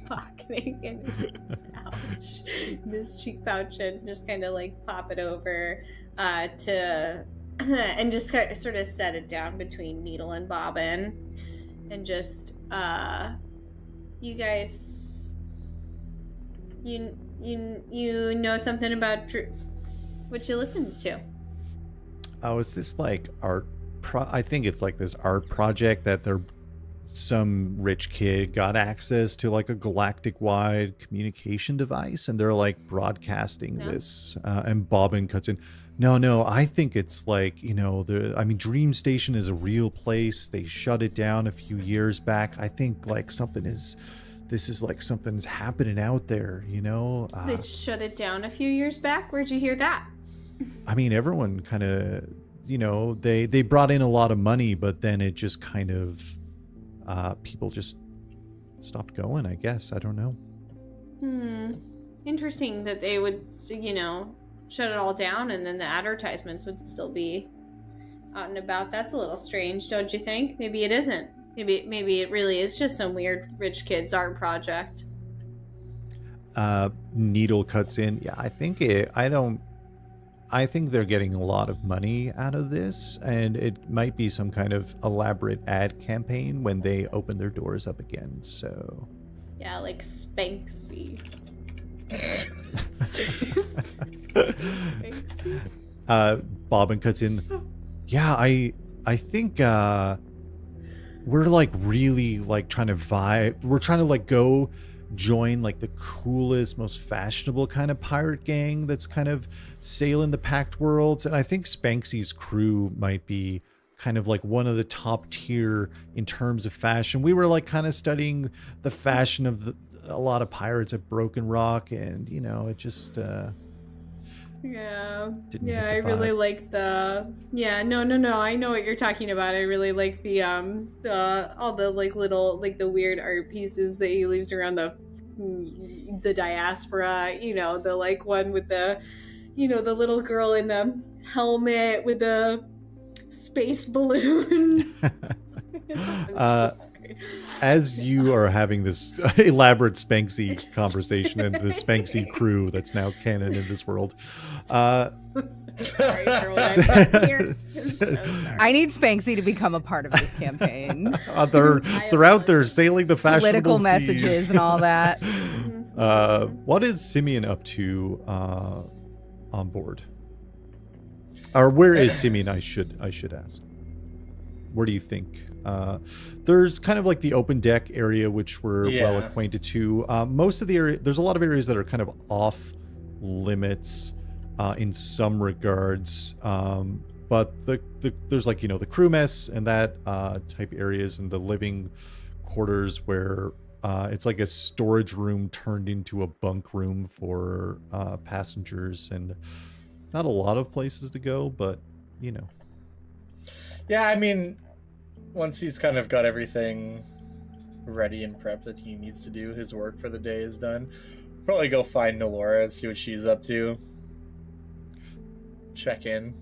pocketing in his pouch, in his cheek pouch, and just kind of like pop it over and just sort of set it down between Needle and Bobbin, and just you guys, you know something about what you listened to? Oh, it's this like art I think it's like this art project that some rich kid got access to like a galactic wide communication device, and they're like broadcasting this, and Bobbin cuts in. No, I think it's like, you know, Dream Station is a real place. They shut it down a few years back. I think like something's happening out there, you know? They shut it down a few years back? Where'd you hear that? I mean, everyone kind of, you know, they brought in a lot of money, but then it just kind of, people just stopped going, I guess. I don't know. Interesting that they would, shut it all down and then the advertisements would still be out and about. That's a little strange, don't you think? Maybe it isn't. Maybe it really is just some weird rich kid's art project. Needle cuts in. Yeah, I think they're getting a lot of money out of this, and it might be some kind of elaborate ad campaign when they open their doors up again. So yeah, like Spanksy. Bobbin cuts in. Yeah, I think we're like really like trying to vibe. We're trying to like go join like the coolest, most fashionable kind of pirate gang that's kind of sailing the packed worlds. And I think Spanksy's crew might be kind of like one of the top tier in terms of fashion. We were like kind of studying the fashion of a lot of pirates at Broken Rock, and it just I really like the I know what you're talking about. I really like the all the like little like the weird art pieces that he leaves around the diaspora, the like one with the the little girl in the helmet with the space balloon. As you are having this elaborate Spanksy conversation and the Spanksy crew that's now canon in this world, I'm so sorry for what I've done here. I'm so sorry. I need Spanksy to become a part of this campaign. they're out there sailing the fashionable Political messages seas. and all that. What is Simion up to on board? Or where is Simion? I should ask. Where do you think? There's kind of like the open deck area, which we're well acquainted to. Most of the area, there's a lot of areas that are kind of off limits in some regards. But there's like, the crew mess and that type areas, and the living quarters where it's like a storage room turned into a bunk room for passengers, and not a lot of places to go, but Yeah, I mean, once he's kind of got everything ready and prepped that he needs to do, his work for the day is done, probably go find Nolora and see what she's up to. Check in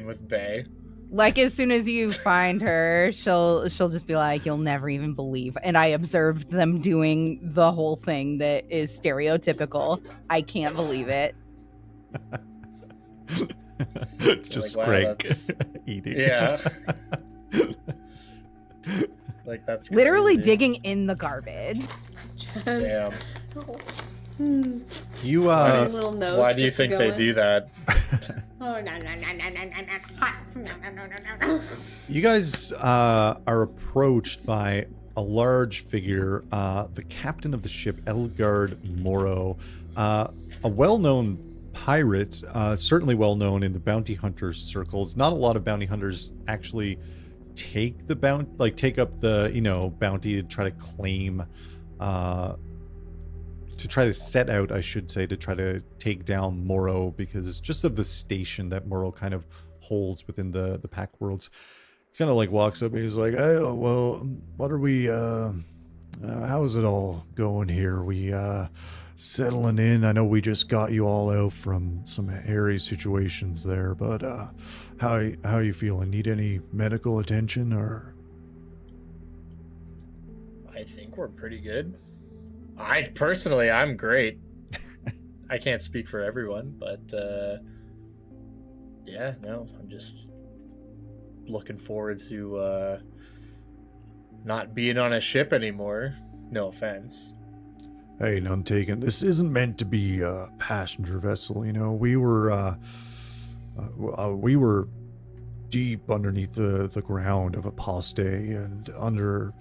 with Bae. Like, as soon as you find her, she'll just be like, "You'll never even believe." And I observed them doing the whole thing that is stereotypical. I can't believe it. Just like, wow, Skrank eating. Yeah. Like, that's crazy. Literally digging in the garbage. Damn. You little nose Why do you just to think go they in. do that? Oh no. You guys are approached by a large figure, the captain of the ship, Elgard Morrow, a well-known pirate, certainly well-known in the bounty hunter circles. Not a lot of bounty hunters actually take up the bounty to try to claim, to try to set out, I should say, to try to take down Morrow, because just of the station that Morrow kind of holds within the pack worlds. He kind of like walks up and he's like, "Hey, well, what are we, how's it all going here? We, settling in? I know we just got you all out from some hairy situations there, but, how are you feeling? Need any medical attention, or?" I think we're pretty good. I'm great. I can't speak for everyone, but I'm just looking forward to not being on a ship anymore. No offense. Hey, none taken. This isn't meant to be a passenger vessel, We were deep underneath the ground of Aposte and under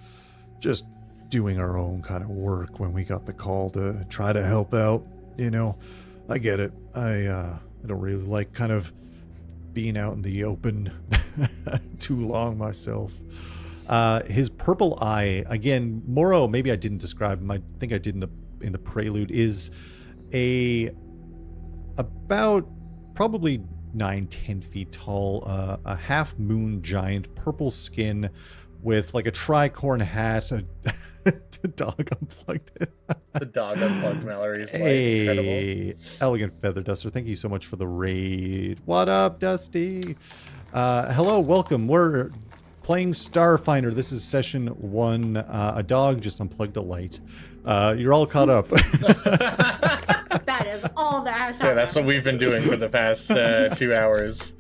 just doing our own kind of work when we got the call to try to help out. I get it. I don't really like kind of being out in the open too long myself. His purple eye, again, Morrow, maybe I didn't describe him. I think I did in the prelude, is about probably 9-10 feet tall, a half moon giant, purple skin, with like a tricorn hat. The dog unplugged it. The dog unplugged Mallory's Hey, incredible. Elegant Feather Duster, thank you so much for the raid. What up, Dusty? Hello, welcome. We're playing Starfinder. This is session 1. A dog just unplugged a light. You're all caught up. That is all that has Yeah, happened. that's what we've been doing for the past 2 hours.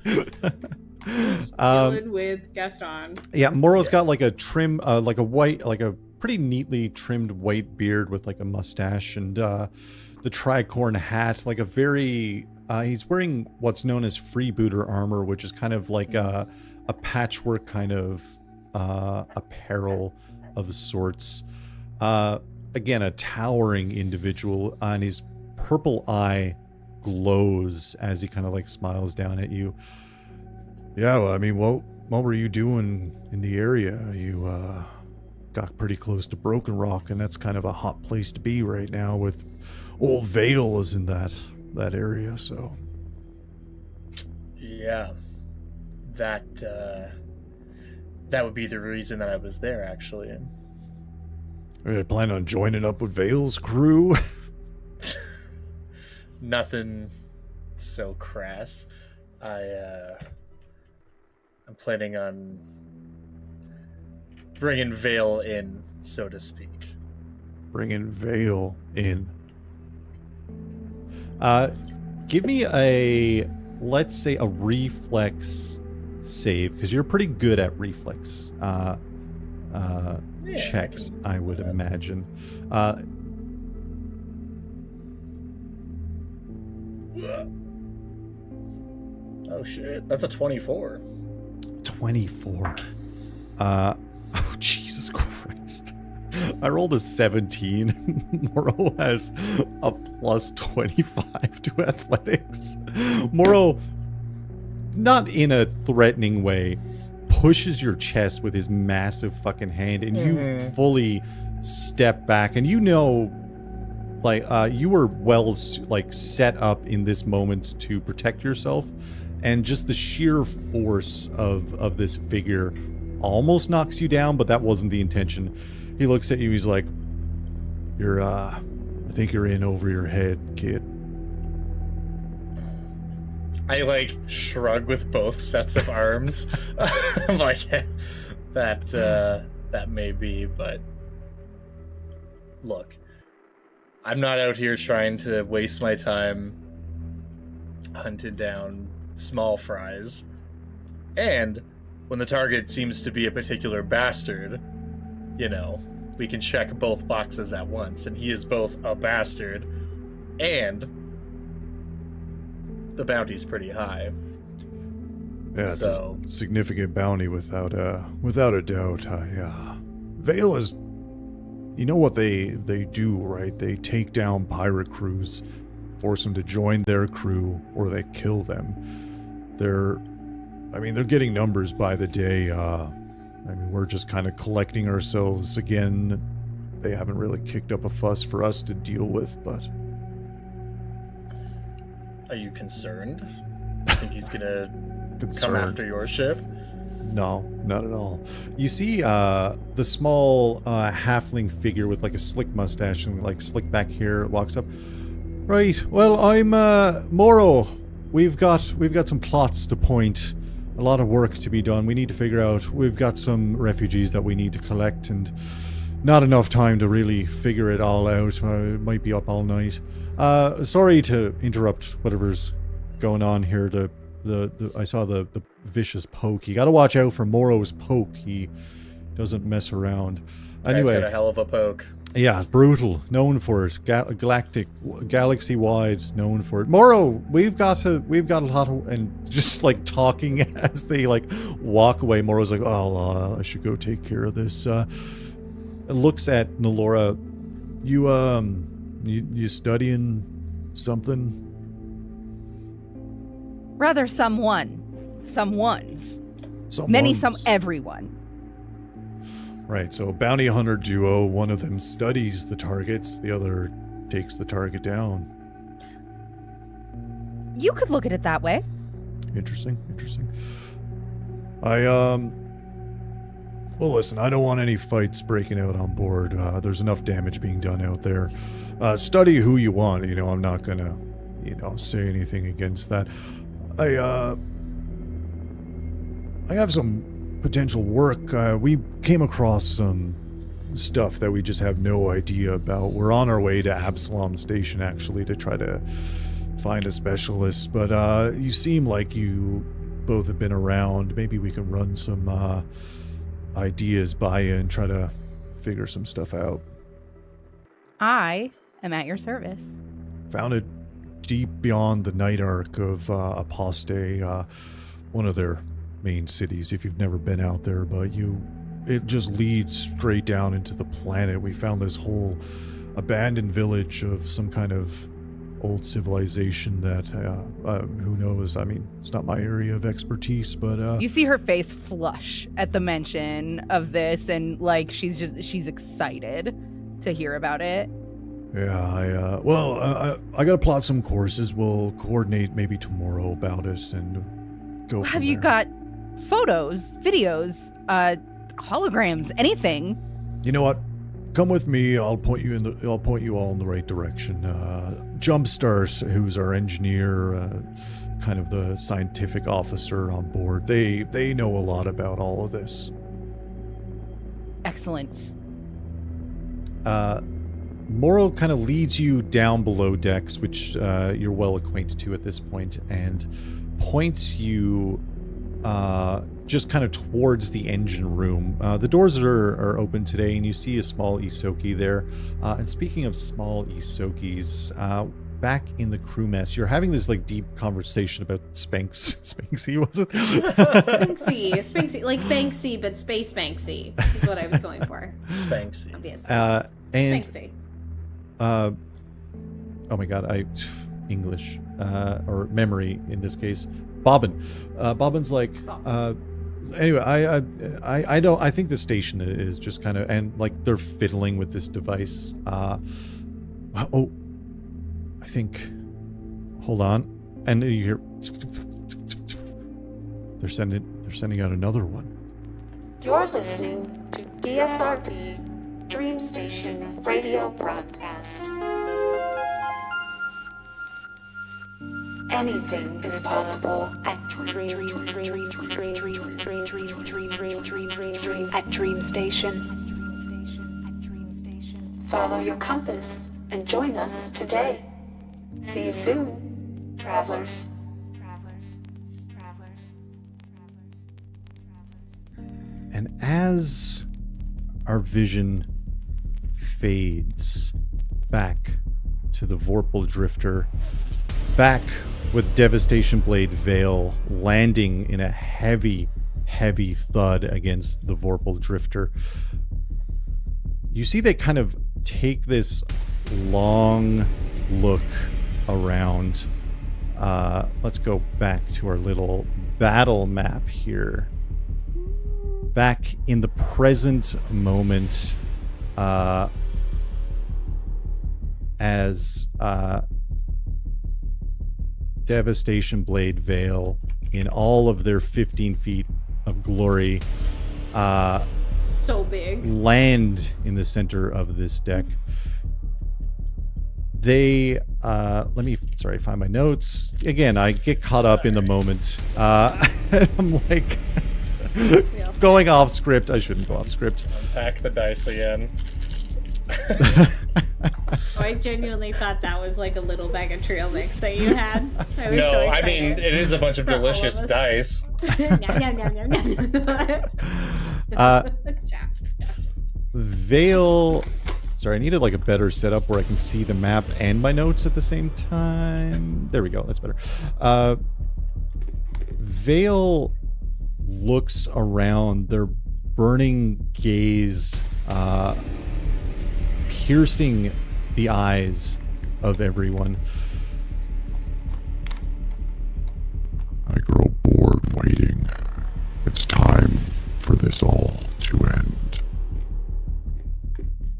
Dealing with Gaston. Yeah, Moro's got like a trim, like a white, like a pretty neatly trimmed white beard with like a mustache, and the tricorn hat, like a very, he's wearing what's known as freebooter armor, which is kind of like a patchwork kind of apparel of sorts. Again, a towering individual, and his purple eye glows as he kind of like smiles down at you. Yeah, well, I mean, what were you doing in the area? You got pretty close to Broken Rock, and that's kind of a hot place to be right now. With Old Vale is in that area, so Yeah, that would be the reason that I was there, actually. are you planning on joining up with Vale's crew? Nothing so crass. I'm planning on bringing Vale in, so to speak. Bringing Vale in. Give me let's say a reflex save, because you're pretty good at reflex checks, I would imagine. Oh shit, that's a 24. 24. Oh, Jesus Christ. I rolled a 17. Moro has a plus 25 to athletics. Moro, not in a threatening way, pushes your chest with his massive fucking hand, and you fully step back, and you know, like, you were well, like, set up in this moment to protect yourself, and just the sheer force of this figure almost knocks you down, but that wasn't the intention. He looks at you, he's like, I think you're in over your head, kid. I, like, shrug with both sets of arms. I'm like, that may be, but look, I'm not out here trying to waste my time hunting down small fries. And when the target seems to be a particular bastard, you know, we can check both boxes at once, and he is both a bastard and the bounty's pretty high. Yeah, it's So- a significant bounty without a doubt. Vale is, you know what they do, right? They take down pirate crews, force them to join their crew, or they kill them. They're getting numbers by the day. We're just kind of collecting ourselves again. They haven't really kicked up a fuss for us to deal with, but Are you concerned? I think he's gonna come concerned. after your ship. No, not at all. You see the small halfling figure with like a slick mustache and like slick back hair walks up. Right, well, I'm Moro. We've got some plots to point. A lot of work to be done. We need to figure out. We've got some refugees that we need to collect, and not enough time to really figure it all out. It might be up all night. Sorry to interrupt whatever's going on here. I saw the vicious poke. You got to watch out for Moro's poke. He doesn't mess around. Guy's Anyway, got a hell of a poke. yeah, brutal. Known for it. Galactic, galaxy-wide. Known for it. Moro, we've got a lot of, and just like talking as they like walk away. Moro's like, oh, I should go take care of this. Looks at Nolora. You studying something? Rather someones. Everyone. Right, so bounty hunter duo, one of them studies the targets, the other takes the target down. You could look at it that way. Interesting. Well, listen, I don't want any fights breaking out on board. There's enough damage being done out there. Study who you want. I'm not gonna, say anything against that. I have some potential work. We came across some stuff that we just have no idea about. We're on our way to Absalom Station, actually, to try to find a specialist. But you seem like you both have been around. Maybe we can run some ideas by you and try to figure some stuff out. I am at your service. Found it deep beyond the night arc of Aposte, one of their main cities, if you've never been out there, but it just leads straight down into the planet. We found this whole abandoned village of some kind of old civilization that, who knows? I mean, it's not my area of expertise, but... You see her face flush at the mention of this, and, like, she's excited to hear about it. Yeah, I gotta plot some courses. We'll coordinate maybe tomorrow about it and go from Have you there. got photos, videos, holograms, anything? You know what? Come with me. I'll point you all in the right direction. Jumpstart, who's our engineer, kind of the scientific officer on board. They know a lot about all of this. Excellent. Moro kind of leads you down below decks, which you're well acquainted to at this point, and points you just kind of towards the engine room. The doors are open today, and you see a small Isoki there. And speaking of small Isokis, back in the crew mess, you're having this like deep conversation about Spanksy, was it? Spanksy, like Banksy, but Space Banksy is what I was going for. Spanksy. Obviously. And Spanksy. oh my god, English or memory in this case. Bobbin's like, anyway, I think the station is just kind of, and like they're fiddling with this device. I think, hold on, and you hear they're sending out another one. You're listening to DSRB Dream Station Radio Broadcast. Anything is possible at Dream Station. Follow your compass and join us today. See you soon, travelers. And as our vision fades back to the Vorpal Drifter, back with Devastation Blade Veil landing in a heavy, heavy thud against the Vorpal Drifter, you see they kind of take this long look around. Let's go back to our little battle map here. Back in the present moment, as Devastation Blade Veil in all of their 15 feet of glory So big. land in the center of this deck. They let me find my notes again. I get caught up in the moment. I'm like going off script. I shouldn't go off script. Unpack the dice again. I genuinely thought that was like a little bag of trail mix that you had. I was so No, I excited. mean, it is a bunch of For all of delicious us. dice. Nom, nom, nom, nom, nom. Veil. Sorry, I needed like a better setup where I can see the map and my notes at the same time. There we go. That's better. Veil looks around, their burning gaze piercing the eyes of everyone. I grow bored waiting. It's time for this all to end.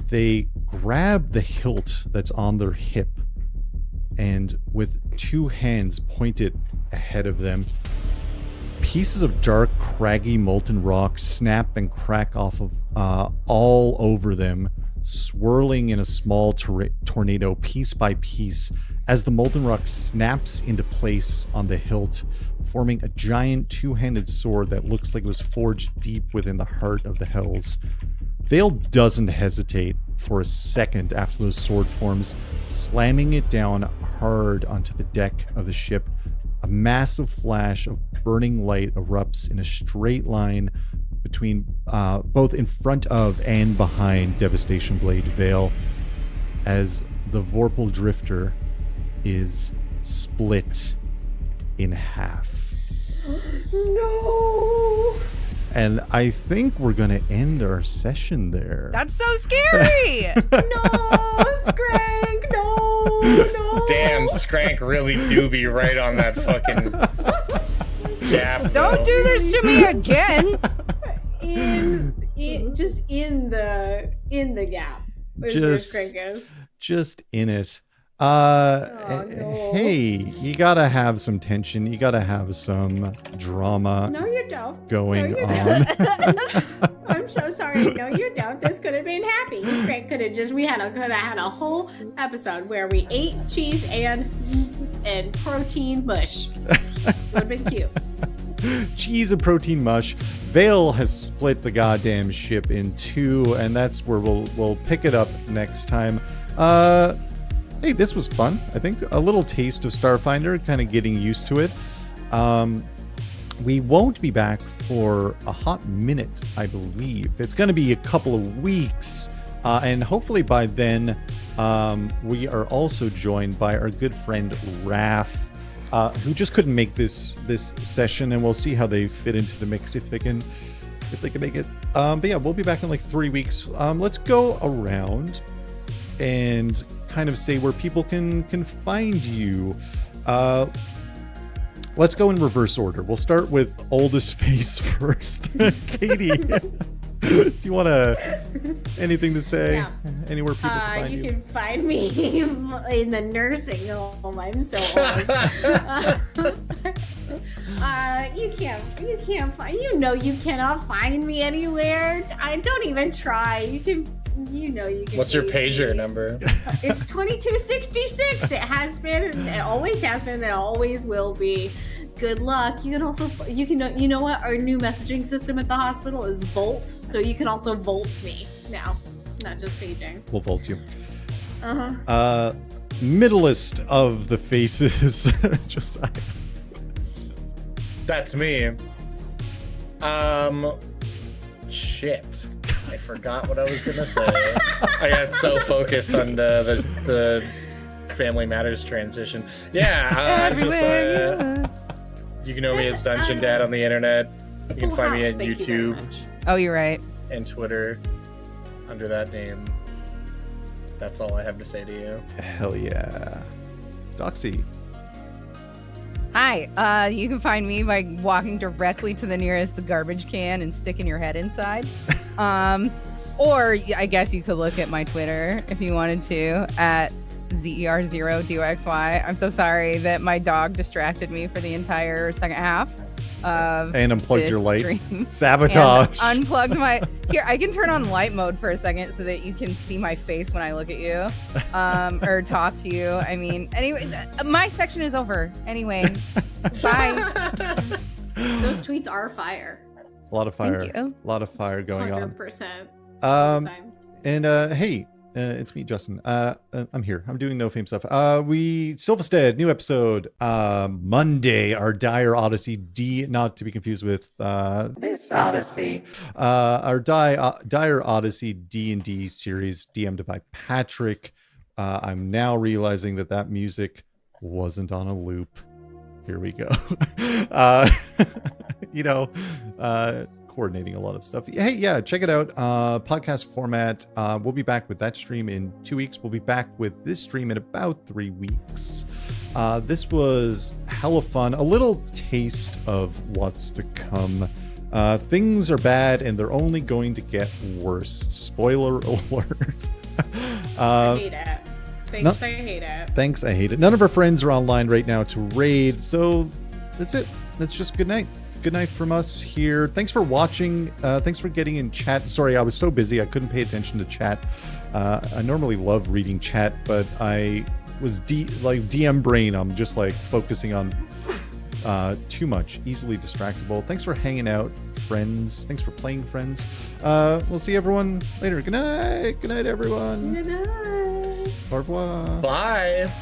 They grab the hilt that's on their hip and with two hands pointed ahead of them, pieces of dark, craggy, molten rock snap and crack off of all over them, swirling in a small tornado piece by piece as the molten rock snaps into place on the hilt, forming a giant two-handed sword that looks like it was forged deep within the heart of the hells. Vale doesn't hesitate for a second after those sword forms, slamming it down hard onto the deck of the ship. A massive flash of burning light erupts in a straight line between both in front of and behind Devastation Blade Vale as the vorpal drifter is split in half. No. And I think we're going to end our session there. That's so scary. No, Skrank. No. Damn, Skrank really do be right on that fucking gap. Don't do this to me again. Just in the gap. Is where Skrank is. Just in it. No. Hey, you gotta have some tension. You gotta have some drama. No, you don't. Going on. I'm so sorry. No, you don't. This could have been happy. Skrank could have just. We could have had a whole episode where we ate cheese and protein mush. Would have been cute. Cheese and protein mush. Vale has split the goddamn ship in two, and that's where we'll pick it up next time. Hey, this was fun. I think a little taste of Starfinder, kind of getting used to it. We won't be back for a hot minute, I believe. It's going to be a couple of weeks, and hopefully by then we are also joined by our good friend Raph, who just couldn't make this session, and we'll see how they fit into the mix if they can make it. But yeah, we'll be back in like 3 weeks. Let's go around and kind of say where people can find you. Let's go in reverse order. We'll start with oldest face first. Katie, if you want anything to say, Yeah. anywhere people can find you. You can find me in the nursing home. I'm so old. You cannot find me anywhere. I don't even try. You can. What's your pager number? It's 2266. It has been, and it always has been, and it always will be. Good luck. You can also, you know what? Our new messaging system at the hospital is Volt, so you can also Volt me now, not just paging. We'll Volt you. Uh-huh. Middlest of the faces, Josiah. That's me. Shit. I forgot what I was gonna say. I got so focused on the Family Matters transition. Yeah, you can know me as Dungeon Dad on the internet. You can find me on YouTube Oh, you're right. and Twitter under that name. That's all I have to say to you. Hell yeah. Doxy. Hi, you can find me by walking directly to the nearest garbage can and sticking your head inside. Or I guess you could look at my Twitter if you wanted to at ZER0DOXY. I'm so sorry that my dog distracted me for the entire second half of And unplugged this your light. stream. Sabotage. And unplugged my... Here, I can turn on light mode for a second so that you can see my face when I look at you or talk to you. I mean, anyway, my section is over. Anyway, bye. Those tweets are fire. A lot of fire. Thank you. A lot of fire going 100%. on. And hey, it's me, Justin. I'm here. I'm doing no fame stuff. Silvistead, new episode Monday. Our Dire Odyssey D, not to be confused with This Odyssey. our Dire Odyssey D&D series, DM'd by Patrick. I'm now realizing that music wasn't on a loop. Here we go. Coordinating a lot of stuff. Hey, yeah, check it out. Podcast format. We'll be back with that stream in 2 weeks. We'll be back with this stream in about 3 weeks. This was hella fun. A little taste of what's to come. Things are bad and they're only going to get worse. Spoiler alert. I hate it. I hate it. Thanks, I hate it. None of our friends are online right now to raid, so that's it. That's just good night. good night from us here. Thanks for watching. Thanks for getting in chat. Sorry, I was so busy I couldn't pay attention to chat. I normally love reading chat, but I was DM brain. I'm just like focusing on too much, easily distractible. Thanks for hanging out, friends. Thanks for playing, friends. We'll see everyone later. Good night. Good night, everyone. Good night. Au revoir. Bye.